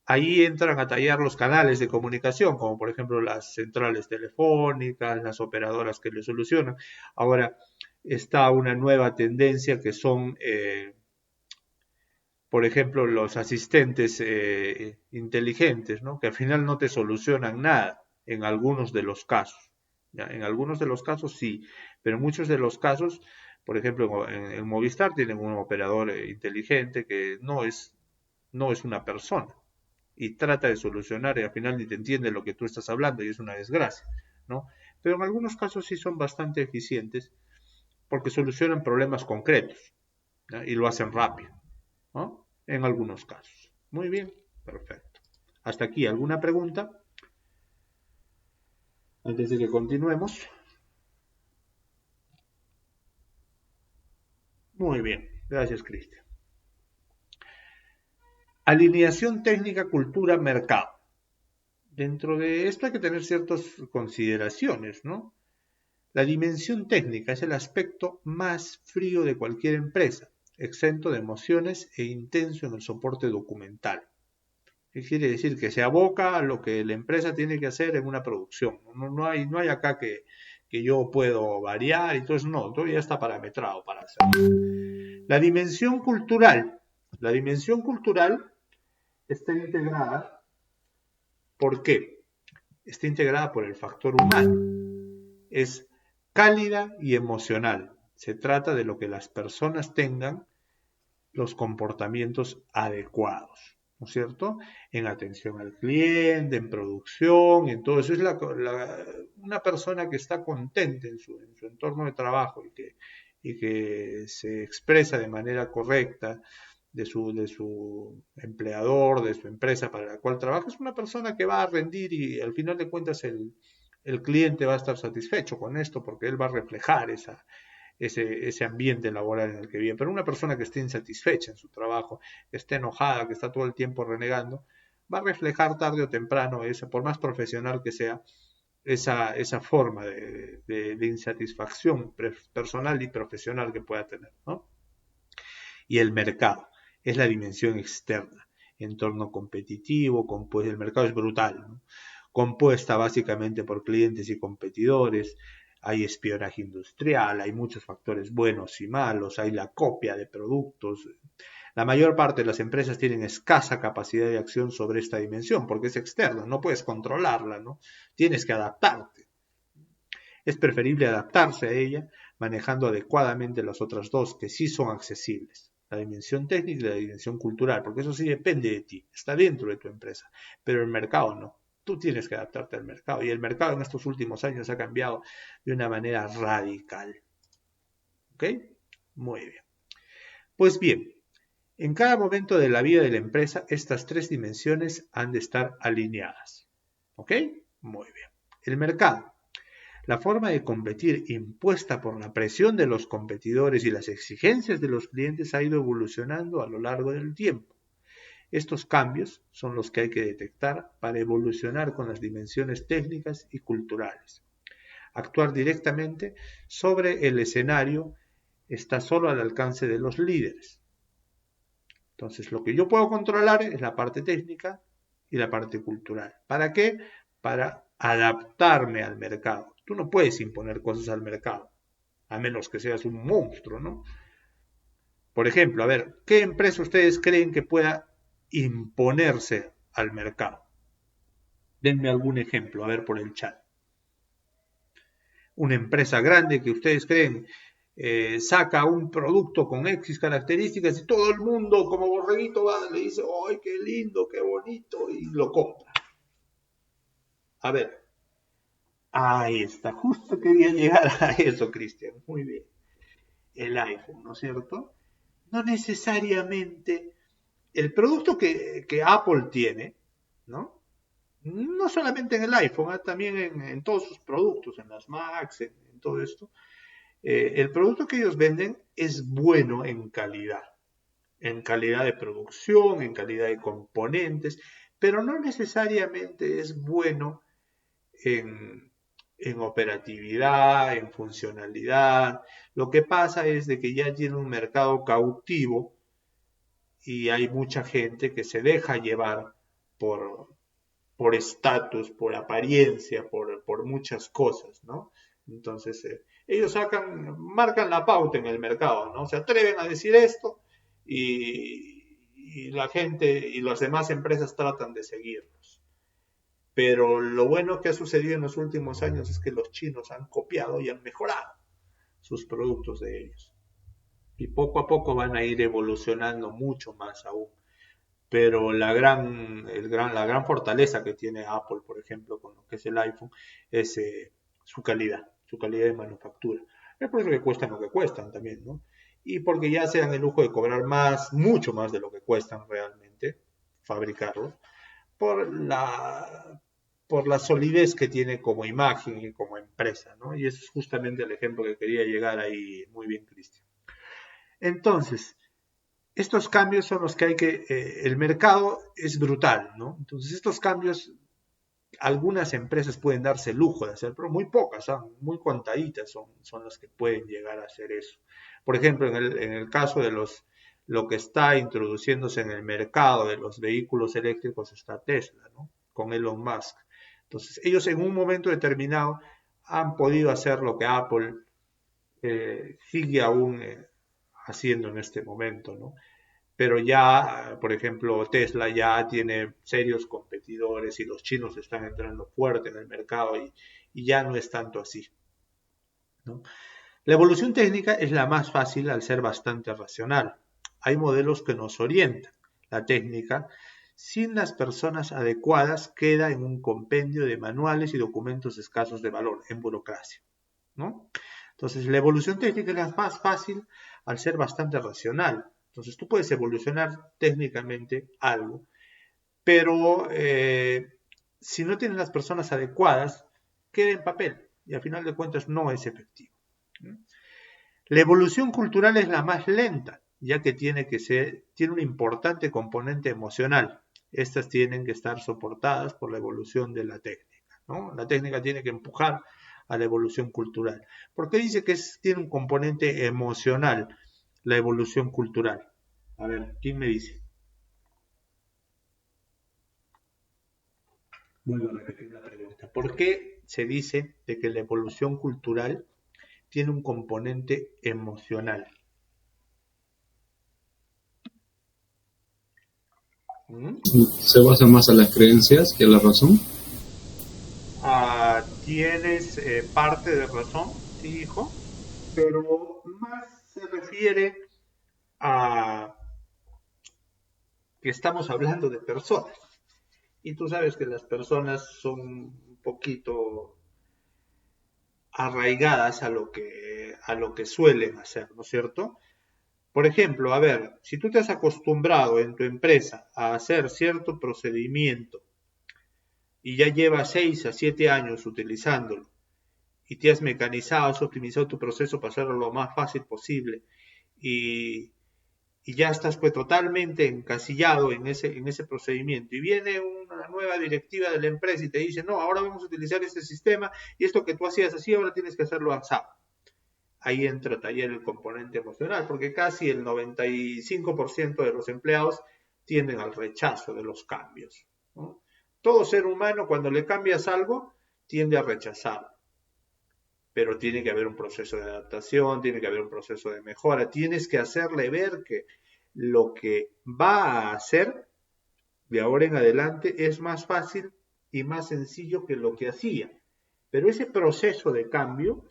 ahí entran a tallar los canales de comunicación, como por ejemplo las centrales telefónicas, las operadoras que le solucionan. Ahora está una nueva tendencia que son por ejemplo, los asistentes inteligentes, ¿no? Que al final no te solucionan nada en algunos de los casos. ¿Ya? En algunos de los casos sí, pero en muchos de los casos, por ejemplo, en Movistar tienen un operador inteligente que no es una persona y trata de solucionar y al final ni te entiende lo que tú estás hablando y es una desgracia, ¿no? Pero en algunos casos sí son bastante eficientes porque solucionan problemas concretos, ¿ya? Y lo hacen rápido, ¿no? En algunos casos. Muy bien, perfecto. Hasta aquí, ¿alguna pregunta? Antes de que continuemos. Muy bien, gracias, Cristian. Alineación técnica, cultura, mercado. Dentro de esto hay que tener ciertas consideraciones, ¿no? La dimensión técnica es el aspecto más frío de cualquier empresa, exento de emociones e intenso en el soporte documental. ¿Qué quiere decir? Que se aboca a lo que la empresa tiene que hacer en una producción. No hay acá que yo puedo variar y todo eso, no, todo ya está parametrado para hacerlo. La dimensión cultural. La dimensión cultural está integrada, ¿por qué? Está integrada por el factor humano. Es cálida y emocional. Se trata de lo que las personas tengan los comportamientos adecuados, ¿no es cierto? En atención al cliente, en producción, en todo eso. Es una persona que está contenta en su entorno de trabajo y que se expresa de manera correcta de su empleador, de su empresa para la cual trabaja, es una persona que va a rendir y al final de cuentas el cliente va a estar satisfecho con esto porque él va a reflejar ese ambiente laboral en el que vive. Pero una persona que esté insatisfecha en su trabajo, que esté enojada, que está todo el tiempo renegando, va a reflejar tarde o temprano, por más profesional que sea, esa forma de insatisfacción personal y profesional que pueda tener, ¿no? Y el mercado es la dimensión externa, entorno competitivo, el mercado es brutal, ¿no? Compuesta básicamente por clientes y competidores, hay espionaje industrial, hay muchos factores buenos y malos, hay la copia de productos. La mayor parte de las empresas tienen escasa capacidad de acción sobre esta dimensión porque es externa, no puedes controlarla, ¿no? Tienes que adaptarte. Es preferible adaptarse a ella manejando adecuadamente las otras dos que sí son accesibles. La dimensión técnica y la dimensión cultural, porque eso sí depende de ti, está dentro de tu empresa, pero el mercado no. Tú tienes que adaptarte al mercado y el mercado en estos últimos años ha cambiado de una manera radical. ¿Ok? Muy bien. Pues bien, en cada momento de la vida de la empresa, estas tres dimensiones han de estar alineadas. ¿Ok? Muy bien. El mercado. La forma de competir impuesta por la presión de los competidores y las exigencias de los clientes ha ido evolucionando a lo largo del tiempo. Estos cambios son los que hay que detectar para evolucionar con las dimensiones técnicas y culturales. Actuar directamente sobre el escenario está solo al alcance de los líderes. Entonces, lo que yo puedo controlar es la parte técnica y la parte cultural. ¿Para qué? Para adaptarme al mercado. Tú no puedes imponer cosas al mercado, a menos que seas un monstruo, ¿no? Por ejemplo, a ver, ¿qué empresa ustedes creen que pueda imponerse al mercado? Denme algún ejemplo, a ver, por el chat. Una empresa grande que ustedes creen saca un producto con X características y todo el mundo como borreguito va, le dice, ¡ay, qué lindo, qué bonito! Y lo compra. A ver, ahí está, justo quería llegar a eso, Cristian, muy bien. El iPhone, ¿no es cierto? No necesariamente el producto que Apple tiene, ¿no? No solamente en el iPhone, también en todos sus productos, en las Macs, en todo esto. El producto que ellos venden es bueno en calidad de producción, en calidad de componentes, pero no necesariamente es bueno en operatividad, en funcionalidad. Lo que pasa es de que ya tiene un mercado cautivo y hay mucha gente que se deja llevar por estatus, por apariencia, por muchas cosas, ¿no? Entonces, ellos marcan la pauta en el mercado, ¿no? Se atreven a decir esto y la gente y las demás empresas tratan de seguirlos. Pero lo bueno que ha sucedido en los últimos años es que los chinos han copiado y han mejorado sus productos de ellos. Y poco a poco van a ir evolucionando mucho más aún. Pero la gran fortaleza que tiene Apple, por ejemplo, con lo que es el iPhone, es su calidad de manufactura. Es por eso que cuestan lo que cuestan también, ¿no? Y porque ya se dan el lujo de cobrar mucho más de lo que cuestan realmente fabricarlos, por la solidez que tiene como imagen y como empresa, ¿no? Y ese es justamente el ejemplo que quería llegar ahí muy bien, Cristian. Entonces, estos cambios son los que el mercado es brutal, ¿no? Entonces estos cambios, algunas empresas pueden darse el lujo de hacer, pero muy pocas, muy contaditas son las que pueden llegar a hacer eso. Por ejemplo, en el caso de lo que está introduciéndose en el mercado de los vehículos eléctricos está Tesla, ¿no? Con Elon Musk. Entonces ellos en un momento determinado han podido hacer lo que Apple sigue aún haciendo en este momento, ¿no? Pero ya, por ejemplo, Tesla ya tiene serios competidores y los chinos están entrando fuerte en el mercado y ya no es tanto así, ¿no? La evolución técnica es la más fácil al ser bastante racional. Hay modelos que nos orientan. La técnica, sin las personas adecuadas, queda en un compendio de manuales y documentos escasos de valor, en burocracia, ¿no? Entonces, la evolución técnica es la más fácil al ser bastante racional. Entonces, tú puedes evolucionar técnicamente algo, pero si no tienes las personas adecuadas, queda en papel y al final de cuentas no es efectivo. La evolución cultural es la más lenta, ya que tiene un importante componente emocional. Estas tienen que estar soportadas por la evolución de la técnica, ¿no? La técnica tiene que empujar a la evolución cultural. ¿Por qué dice que tiene un componente emocional la evolución cultural? A ver, ¿quién me dice? Vuelvo a repetir la pregunta. ¿Por qué se dice de que la evolución cultural tiene un componente emocional? ¿Se basa más a las creencias que a la razón? Tienes parte de razón, sí, hijo, pero más se refiere a que estamos hablando de personas. Y tú sabes que las personas son un poquito arraigadas a lo que suelen hacer, ¿no es cierto? Por ejemplo, a ver, si tú te has acostumbrado en tu empresa a hacer cierto procedimiento y ya llevas 6 a 7 años utilizándolo y te has mecanizado, has optimizado tu proceso para hacerlo lo más fácil posible y y ya estás pues totalmente encasillado en ese procedimiento, y viene una nueva directiva de la empresa y te dice, no, ahora vamos a utilizar este sistema, y esto que tú hacías así, ahora tienes que hacerlo así. Ahí entra también el componente emocional, porque casi el 95% de los empleados tienden al rechazo de los cambios, ¿no? Todo ser humano, cuando le cambias algo, tiende a rechazarlo. Pero tiene que haber un proceso de adaptación, tiene que haber un proceso de mejora, tienes que hacerle ver que lo que va a hacer de ahora en adelante es más fácil y más sencillo que lo que hacía. Pero ese proceso de cambio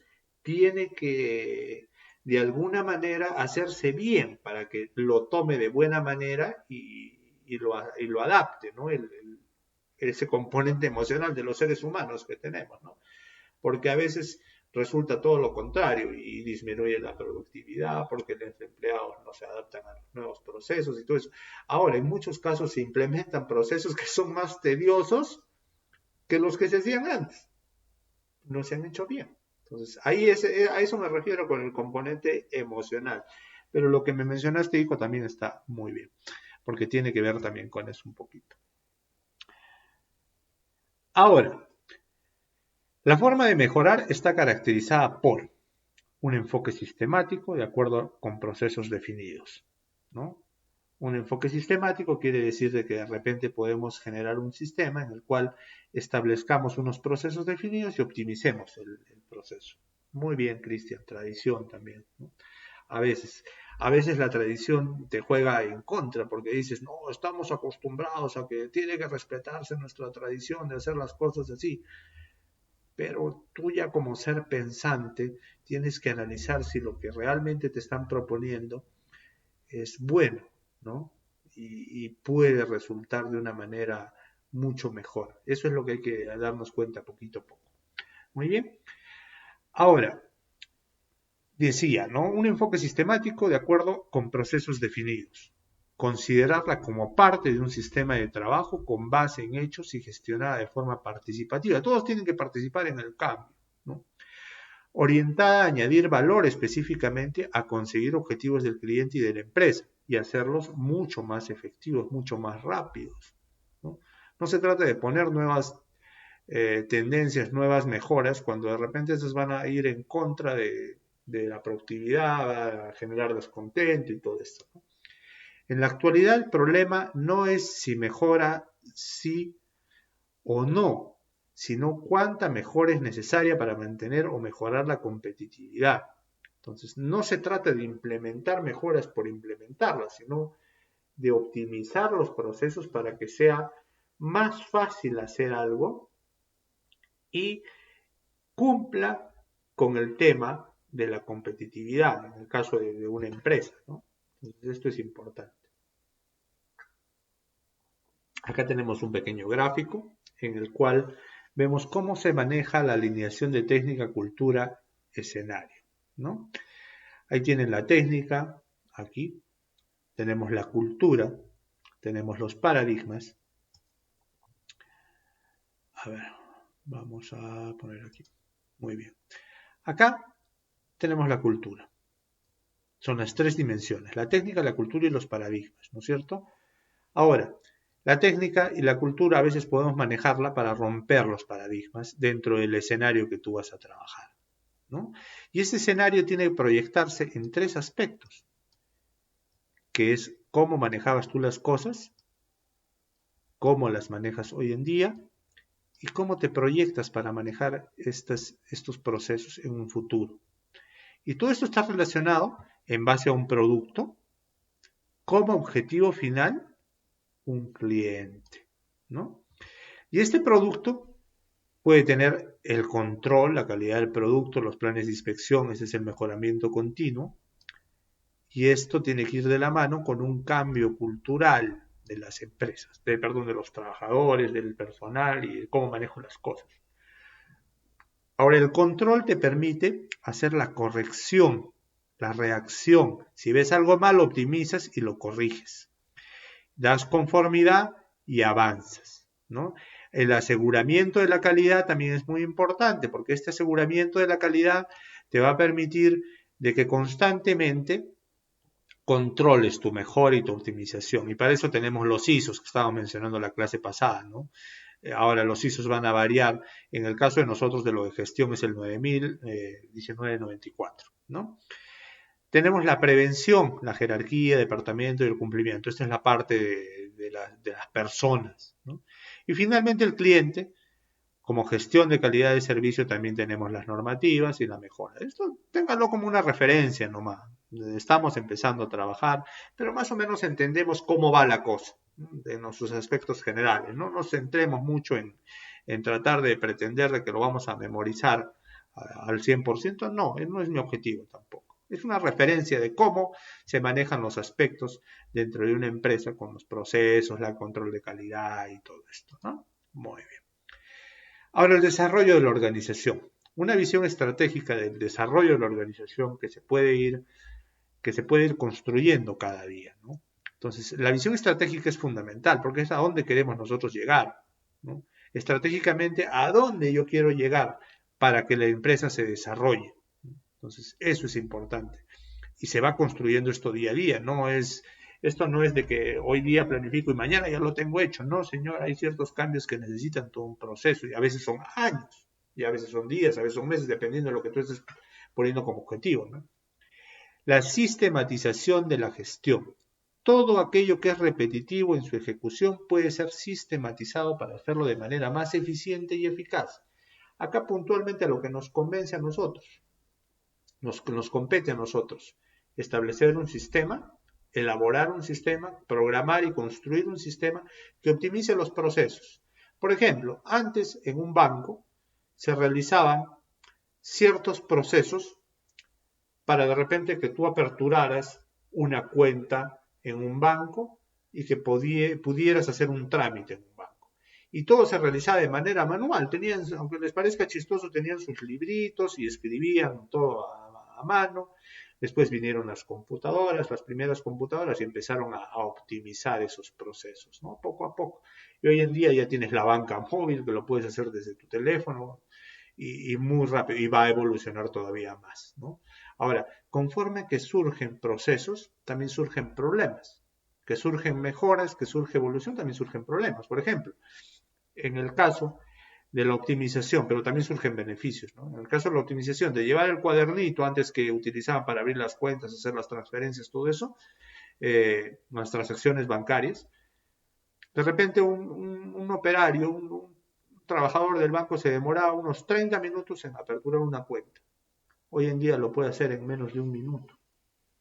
tiene que, de alguna manera, hacerse bien para que lo tome de buena manera y lo adapte, ¿no? Ese componente emocional de los seres humanos que tenemos, ¿no? Porque a veces resulta todo lo contrario y disminuye la productividad porque los empleados no se adaptan a los nuevos procesos y todo eso. Ahora, en muchos casos se implementan procesos que son más tediosos que los que se hacían antes. No se han hecho bien. Entonces, a eso me refiero con el componente emocional. Pero lo que me mencionaste, Ico, también está muy bien, porque tiene que ver también con eso un poquito. Ahora, la forma de mejorar está caracterizada por un enfoque sistemático de acuerdo con procesos definidos, ¿no? Un enfoque sistemático quiere decir de que de repente podemos generar un sistema en el cual establezcamos unos procesos definidos y optimicemos el proceso. Muy bien, Cristian, tradición también, ¿no? A veces la tradición te juega en contra porque dices, no, estamos acostumbrados a que tiene que respetarse nuestra tradición de hacer las cosas así. Pero tú ya como ser pensante tienes que analizar si lo que realmente te están proponiendo es bueno, ¿no? Y puede resultar de una manera mucho mejor. Eso es lo que hay que darnos cuenta poquito a poco. Muy bien. Ahora, decía, ¿no? Un enfoque sistemático de acuerdo con procesos definidos. Considerarla como parte de un sistema de trabajo con base en hechos y gestionada de forma participativa. Todos tienen que participar en el cambio, ¿no? Orientada a añadir valor específicamente a conseguir objetivos del cliente y de la empresa y hacerlos mucho más efectivos, mucho más rápidos, ¿no? No se trata de poner nuevas tendencias, nuevas mejoras, cuando de repente esas van a ir en contra de la productividad, a generar descontento y todo esto, ¿no? En la actualidad el problema no es si mejora sí o no, sino cuánta mejora es necesaria para mantener o mejorar la competitividad. Entonces, no se trata de implementar mejoras por implementarlas, sino de optimizar los procesos para que sea más fácil hacer algo y cumpla con el tema de la competitividad, en el caso de una empresa, ¿no? Entonces, esto es importante. Acá tenemos un pequeño gráfico en el cual vemos cómo se maneja la alineación de técnica, cultura, escenario, ¿no? Ahí tienen la técnica, aquí tenemos la cultura, tenemos los paradigmas. A ver, vamos a poner aquí. Muy bien. Acá tenemos la cultura. Son las tres dimensiones, la técnica, la cultura y los paradigmas, ¿no es cierto? Ahora, la técnica y la cultura a veces podemos manejarla para romper los paradigmas dentro del escenario que tú vas a trabajar, ¿no? Y ese escenario tiene que proyectarse en tres aspectos, que es cómo manejabas tú las cosas, cómo las manejas hoy en día y cómo te proyectas para manejar estos procesos en un futuro. Y todo esto está relacionado en base a un producto como objetivo final un cliente, ¿no? Y este producto puede tener el control, la calidad del producto, los planes de inspección, ese es el mejoramiento continuo, y esto tiene que ir de la mano con un cambio cultural de las empresas, de los trabajadores, del personal y de cómo manejo las cosas. Ahora, el control te permite hacer la corrección, la reacción. Si ves algo mal, optimizas y lo corriges. Das conformidad y avanzas, ¿no? El aseguramiento de la calidad también es muy importante porque este aseguramiento de la calidad te va a permitir de que constantemente controles tu mejora y tu optimización. Y para eso tenemos los ISOs que estábamos mencionando en la clase pasada, ¿no? Ahora los ISOs van a variar. En el caso de nosotros de lo de gestión es el 9019-94, ¿no? Tenemos la prevención, la jerarquía, departamento y el cumplimiento. Esta es la parte de las personas, ¿no? Y finalmente el cliente, como gestión de calidad de servicio, también tenemos las normativas y la mejora. Esto ténganlo como una referencia nomás. Estamos empezando a trabajar, pero más o menos entendemos cómo va la cosa, ¿no? De nuestros aspectos generales. No nos centremos mucho en tratar de pretender de que lo vamos a memorizar al 100%. No es mi objetivo tampoco. Es una referencia de cómo se manejan los aspectos dentro de una empresa con los procesos, el control de calidad y todo esto, ¿no? Muy bien. Ahora, el desarrollo de la organización. Una visión estratégica del desarrollo de la organización que se puede ir construyendo cada día, ¿no? Entonces, la visión estratégica es fundamental porque es a dónde queremos nosotros llegar, ¿no? Estratégicamente, a dónde yo quiero llegar para que la empresa se desarrolle. Entonces, eso es importante. Y se va construyendo esto día a día. Esto no es de que hoy día planifico y mañana ya lo tengo hecho. No, señor, hay ciertos cambios que necesitan todo un proceso y a veces son años, y a veces son días, a veces son meses, dependiendo de lo que tú estés poniendo como objetivo, ¿no? La sistematización de la gestión. Todo aquello que es repetitivo en su ejecución puede ser sistematizado para hacerlo de manera más eficiente y eficaz. Acá puntualmente a lo que nos convence a nosotros. Nos compete a nosotros establecer un sistema, elaborar un sistema, programar y construir un sistema que optimice los procesos. Por ejemplo, antes en un banco se realizaban ciertos procesos para de repente que tú aperturaras una cuenta en un banco y que pudieras hacer un trámite en un banco. Y todo se realizaba de manera manual. Tenían, aunque les parezca chistoso, tenían sus libritos y escribían todo a mano. Después vinieron las computadoras, las primeras computadoras, y empezaron a optimizar esos procesos, ¿no? Poco a poco. Y hoy en día ya tienes la banca móvil, que lo puedes hacer desde tu teléfono, y muy rápido, y va a evolucionar todavía más, ¿no? Ahora, conforme que surgen procesos, también surgen problemas. Que surgen mejoras, que surge evolución, también surgen problemas. Por ejemplo, en el caso de la optimización, pero también surgen beneficios, ¿no? En el caso de la optimización, de llevar el cuadernito antes que utilizaban para abrir las cuentas, hacer las transferencias, todo eso, las transacciones bancarias, de repente un operario, un trabajador del banco se demoraba unos 30 minutos en aperturar una cuenta. Hoy en día lo puede hacer en menos de un minuto.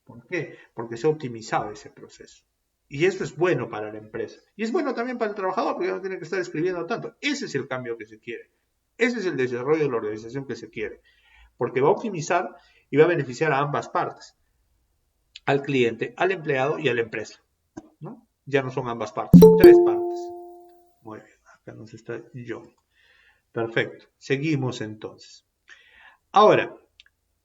¿Por qué? Porque se ha optimizado ese proceso. Y eso es bueno para la empresa. Y es bueno también para el trabajador porque no tiene que estar escribiendo tanto. Ese es el cambio que se quiere. Ese es el desarrollo de la organización que se quiere. Porque va a optimizar y va a beneficiar a ambas partes. Al cliente, al empleado y a la empresa, ¿no? Ya no son ambas partes, son tres partes. Muy bien, acá nos está John. Perfecto. Seguimos entonces. Ahora,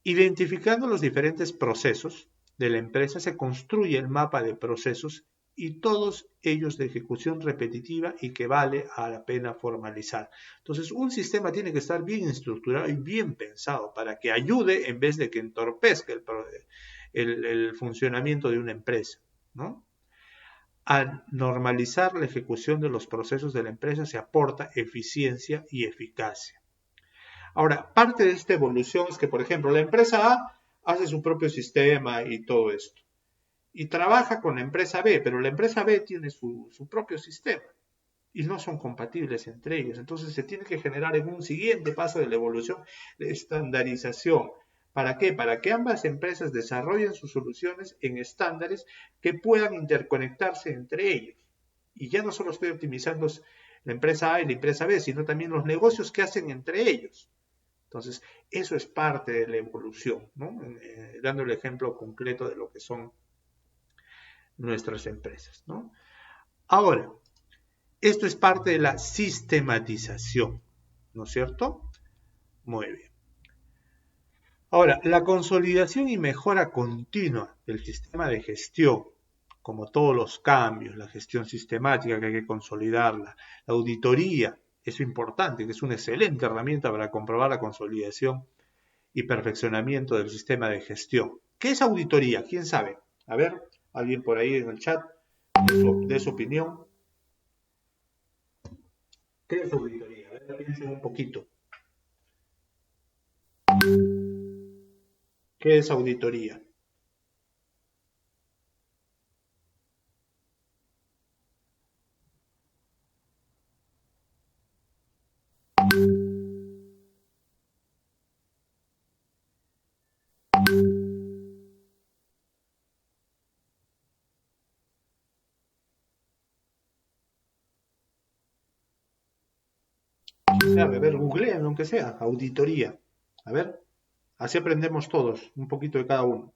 identificando los diferentes procesos de la empresa, se construye el mapa de procesos y todos ellos de ejecución repetitiva y que vale a la pena formalizar. Entonces, un sistema tiene que estar bien estructurado y bien pensado para que ayude en vez de que entorpezca el funcionamiento de una empresa, ¿no? Al normalizar la ejecución de los procesos de la empresa se aporta eficiencia y eficacia. Ahora, parte de esta evolución es que, por ejemplo, la empresa A hace su propio sistema y todo esto. Y trabaja con la empresa B, pero la empresa B tiene su propio sistema. Y no son compatibles entre ellos. Entonces se tiene que generar en un siguiente paso de la evolución de estandarización. ¿Para qué? Para que ambas empresas desarrollen sus soluciones en estándares que puedan interconectarse entre ellos. Y ya no solo estoy optimizando la empresa A y la empresa B, sino también los negocios que hacen entre ellos. Entonces, eso es parte de la evolución, ¿no? Dando el ejemplo concreto de lo que son nuestras empresas, ¿no? Ahora, esto es parte de la sistematización, ¿no es cierto? Muy bien. Ahora, la consolidación y mejora continua del sistema de gestión, como todos los cambios, la gestión sistemática que hay que consolidarla, la auditoría, eso es importante, que es una excelente herramienta para comprobar la consolidación y perfeccionamiento del sistema de gestión. ¿Qué es auditoría? ¿Quién sabe? A ver, Alguien por ahí en el chat de su opinión. ¿Qué es auditoría? A ver, piensen un poquito. ¿Qué es auditoría? A ver, googleen aunque sea, auditoría. A ver, así aprendemos todos, un poquito de cada uno.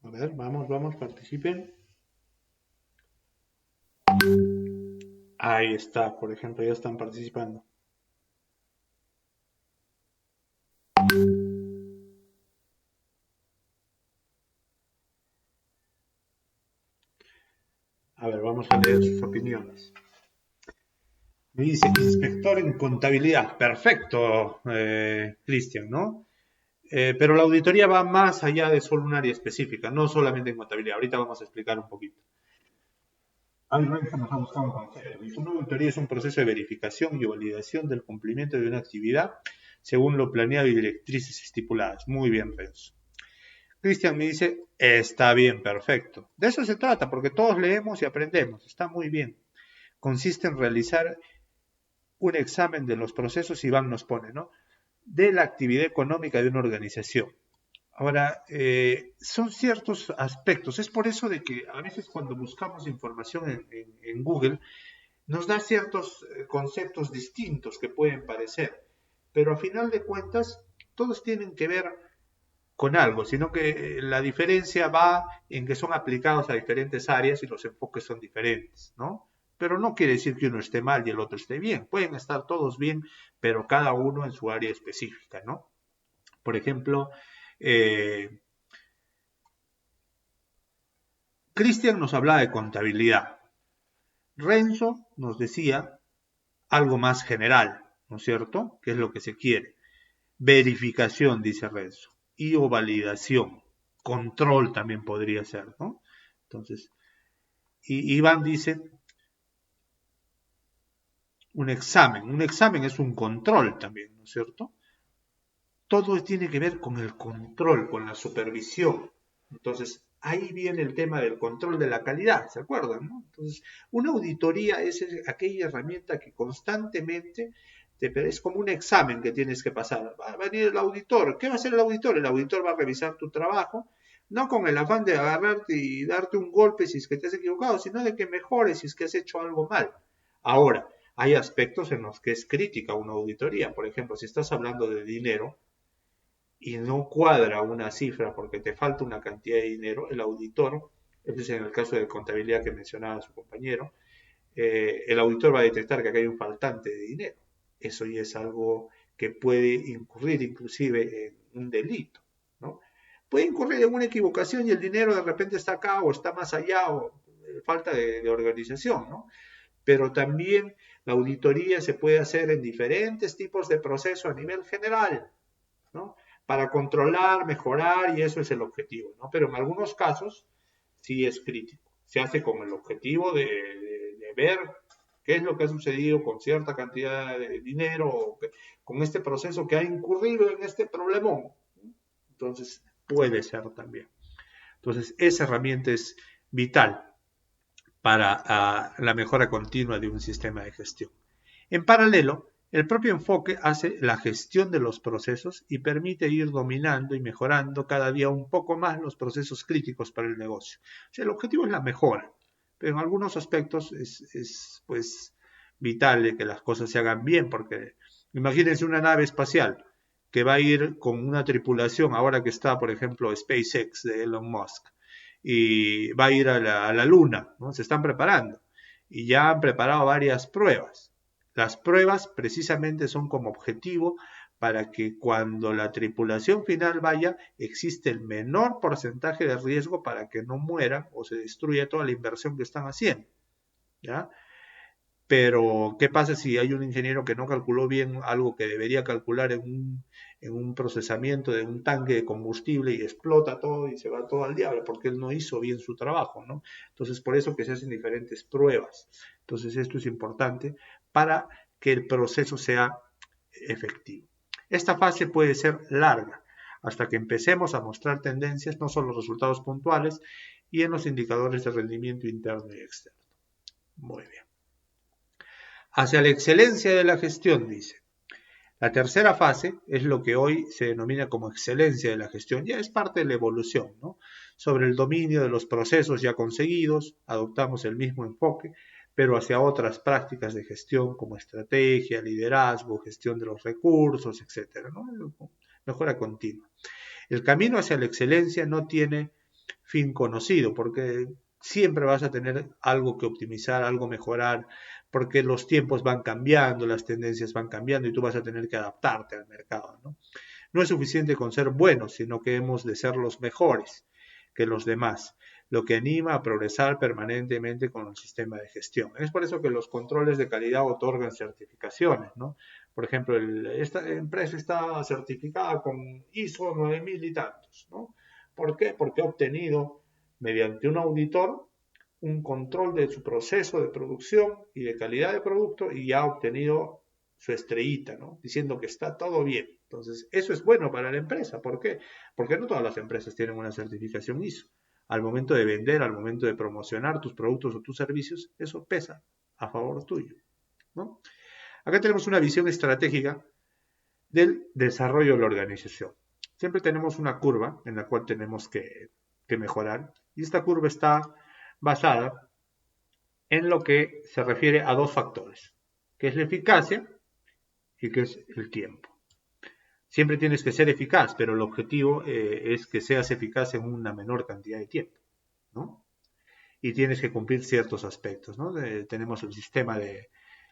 A ver, vamos, participen. Ahí está, por ejemplo, ya están participando. A ver, vamos a leer sus opiniones. Me dice, inspector en contabilidad. Perfecto, Cristian, ¿no? Pero la auditoría va más allá de solo un área específica, no solamente en contabilidad. Ahorita vamos a explicar un poquito. Renzo nos ha buscado un concepto. Dice, una auditoría es un proceso de verificación y validación del cumplimiento de una actividad según lo planeado y directrices estipuladas. Muy bien, Renzo. Cristian me dice, está bien, perfecto. De eso se trata, porque todos leemos y aprendemos. Está muy bien. Consiste en realizar un examen de los procesos, Iván nos pone, ¿no? De la actividad económica de una organización. Ahora, son ciertos aspectos. Es por eso de que a veces cuando buscamos información en Google, nos da ciertos conceptos distintos que pueden parecer. Pero a final de cuentas, todos tienen que ver con algo, sino que la diferencia va en que son aplicados a diferentes áreas y los enfoques son diferentes, ¿no? Pero no quiere decir que uno esté mal y el otro esté bien. Pueden estar todos bien, pero cada uno en su área específica, ¿no? Por ejemplo, Cristian nos hablaba de contabilidad. Renzo nos decía algo más general, ¿no es cierto? ¿Qué es lo que se quiere? Verificación, dice Renzo, y o validación. Control también podría ser, ¿no? Entonces, y Iván dice un examen es un control también, ¿no es cierto? Todo tiene que ver con el control, con la supervisión. Entonces, ahí viene el tema del control de la calidad, ¿se acuerdan? ¿No? Entonces, una auditoría es aquella herramienta que constantemente es como un examen que tienes que pasar. Va a venir el auditor. ¿Qué va a hacer el auditor? El auditor va a revisar tu trabajo, no con el afán de agarrarte y darte un golpe si es que te has equivocado, sino de que mejores si es que has hecho algo mal. Ahora, hay aspectos en los que es crítica una auditoría. Por ejemplo, si estás hablando de dinero y no cuadra una cifra porque te falta una cantidad de dinero, el auditor, es en el caso de contabilidad que mencionaba su compañero, el auditor va a detectar que acá hay un faltante de dinero. Eso ya es algo que puede incurrir inclusive en un delito, ¿no? Puede incurrir en una equivocación y el dinero de repente está acá o está más allá o falta de organización, ¿no? Pero también la auditoría se puede hacer en diferentes tipos de procesos a nivel general, ¿no? Para controlar, mejorar, y eso es el objetivo, ¿no? Pero en algunos casos sí es crítico. Se hace con el objetivo de ver qué es lo que ha sucedido con cierta cantidad de dinero, o con este proceso que ha incurrido en este problemón. Entonces, puede ser también. Entonces, esa herramienta es vital para la mejora continua de un sistema de gestión. En paralelo, el propio enfoque hace la gestión de los procesos y permite ir dominando y mejorando cada día un poco más los procesos críticos para el negocio. O sea, el objetivo es la mejora, pero en algunos aspectos es pues vital de que las cosas se hagan bien, porque imagínense una nave espacial que va a ir con una tripulación, ahora que está, por ejemplo, SpaceX de Elon Musk, y va a ir a la Luna, ¿no? Se están preparando y ya han preparado varias pruebas. Las pruebas precisamente son como objetivo para que cuando la tripulación final vaya, existe el menor porcentaje de riesgo para que no mueran o se destruya toda la inversión que están haciendo, ¿ya? Pero, ¿qué pasa si hay un ingeniero que no calculó bien algo que debería calcular en un procesamiento de un tanque de combustible y explota todo y se va todo al diablo porque él no hizo bien su trabajo, ¿no? Entonces, por eso que se hacen diferentes pruebas. Entonces, esto es importante para que el proceso sea efectivo. Esta fase puede ser larga, hasta que empecemos a mostrar tendencias, no solo resultados puntuales, y en los indicadores de rendimiento interno y externo. Muy bien. Hacia la excelencia de la gestión, dice. La tercera fase es lo que hoy se denomina como excelencia de la gestión. Ya es parte de la evolución, ¿no? Sobre el dominio de los procesos ya conseguidos, adoptamos el mismo enfoque, pero hacia otras prácticas de gestión como estrategia, liderazgo, gestión de los recursos, etc., ¿no? Mejora continua. El camino hacia la excelencia no tiene fin conocido, porque siempre vas a tener algo que optimizar, algo mejorar, porque los tiempos van cambiando, las tendencias van cambiando y tú vas a tener que adaptarte al mercado, ¿no? No es suficiente con ser buenos, sino que hemos de ser los mejores que los demás, lo que anima a progresar permanentemente con el sistema de gestión. Es por eso que los controles de calidad otorgan certificaciones, ¿no? Por ejemplo, esta empresa está certificada con ISO 9000 y tantos, ¿no? ¿Por qué? Porque ha obtenido, mediante un auditor, un control de su proceso de producción y de calidad de producto y ya ha obtenido su estrellita, ¿no? Diciendo que está todo bien. Entonces, eso es bueno para la empresa. ¿Por qué? Porque no todas las empresas tienen una certificación ISO. Al momento de vender, al momento de promocionar tus productos o tus servicios, eso pesa a favor tuyo, ¿no? Acá tenemos una visión estratégica del desarrollo de la organización. Siempre tenemos una curva en la cual tenemos que mejorar y esta curva está basada en lo que se refiere a dos factores, que es la eficacia y que es el tiempo. Siempre tienes que ser eficaz, pero el objetivo es que seas eficaz en una menor cantidad de tiempo, ¿no? Y tienes que cumplir ciertos aspectos, ¿no? Tenemos el sistema de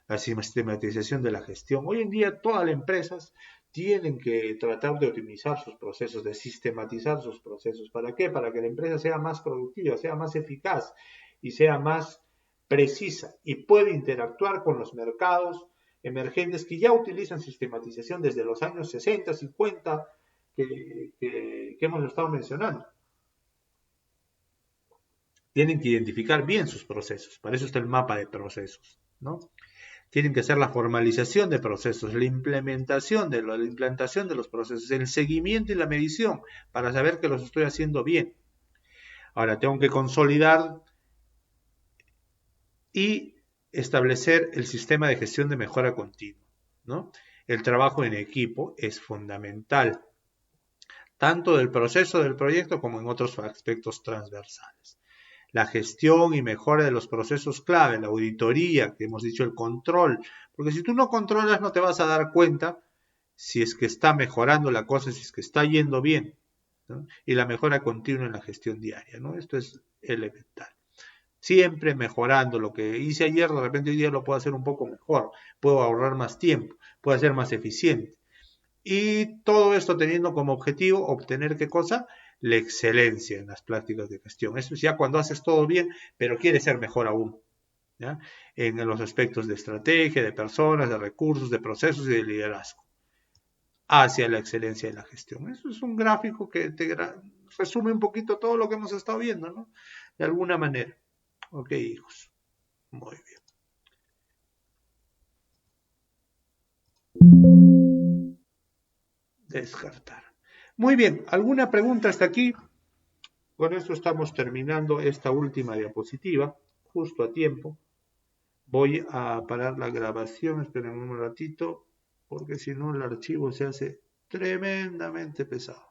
la sistematización de la gestión. Hoy en día todas las empresas tienen que tratar de optimizar sus procesos, de sistematizar sus procesos. ¿Para qué? Para que la empresa sea más productiva, sea más eficaz y sea más precisa y pueda interactuar con los mercados emergentes que ya utilizan sistematización desde los años 60, 50 que hemos estado mencionando. Tienen que identificar bien sus procesos, para eso está el mapa de procesos, ¿no? Tienen que hacer la formalización de procesos, la implantación de los procesos, el seguimiento y la medición para saber que los estoy haciendo bien. Ahora tengo que consolidar y establecer el sistema de gestión de mejora continua, ¿no? El trabajo en equipo es fundamental, tanto del proceso del proyecto como en otros aspectos transversales. La gestión y mejora de los procesos clave, la auditoría, que hemos dicho, el control, porque si tú no controlas no te vas a dar cuenta si es que está mejorando la cosa, si es que está yendo bien, ¿no? Y la mejora continua en la gestión diaria, ¿no? Esto es elemental. Siempre mejorando lo que hice ayer, de repente hoy día lo puedo hacer un poco mejor, puedo ahorrar más tiempo, puedo ser más eficiente. Y todo esto teniendo como objetivo obtener, ¿qué cosa? La excelencia en las prácticas de gestión. Eso es ya cuando haces todo bien, pero quieres ser mejor aún, ¿ya? En los aspectos de estrategia, de personas, de recursos, de procesos y de liderazgo, hacia la excelencia en la gestión. Eso es un gráfico que te resume un poquito todo lo que hemos estado viendo, ¿no? De alguna manera. Ok, hijos. Muy bien. Descartar. Muy bien, ¿alguna pregunta hasta aquí? Con esto estamos terminando esta última diapositiva, justo a tiempo. Voy a parar la grabación, esperen un ratito, porque si no el archivo se hace tremendamente pesado.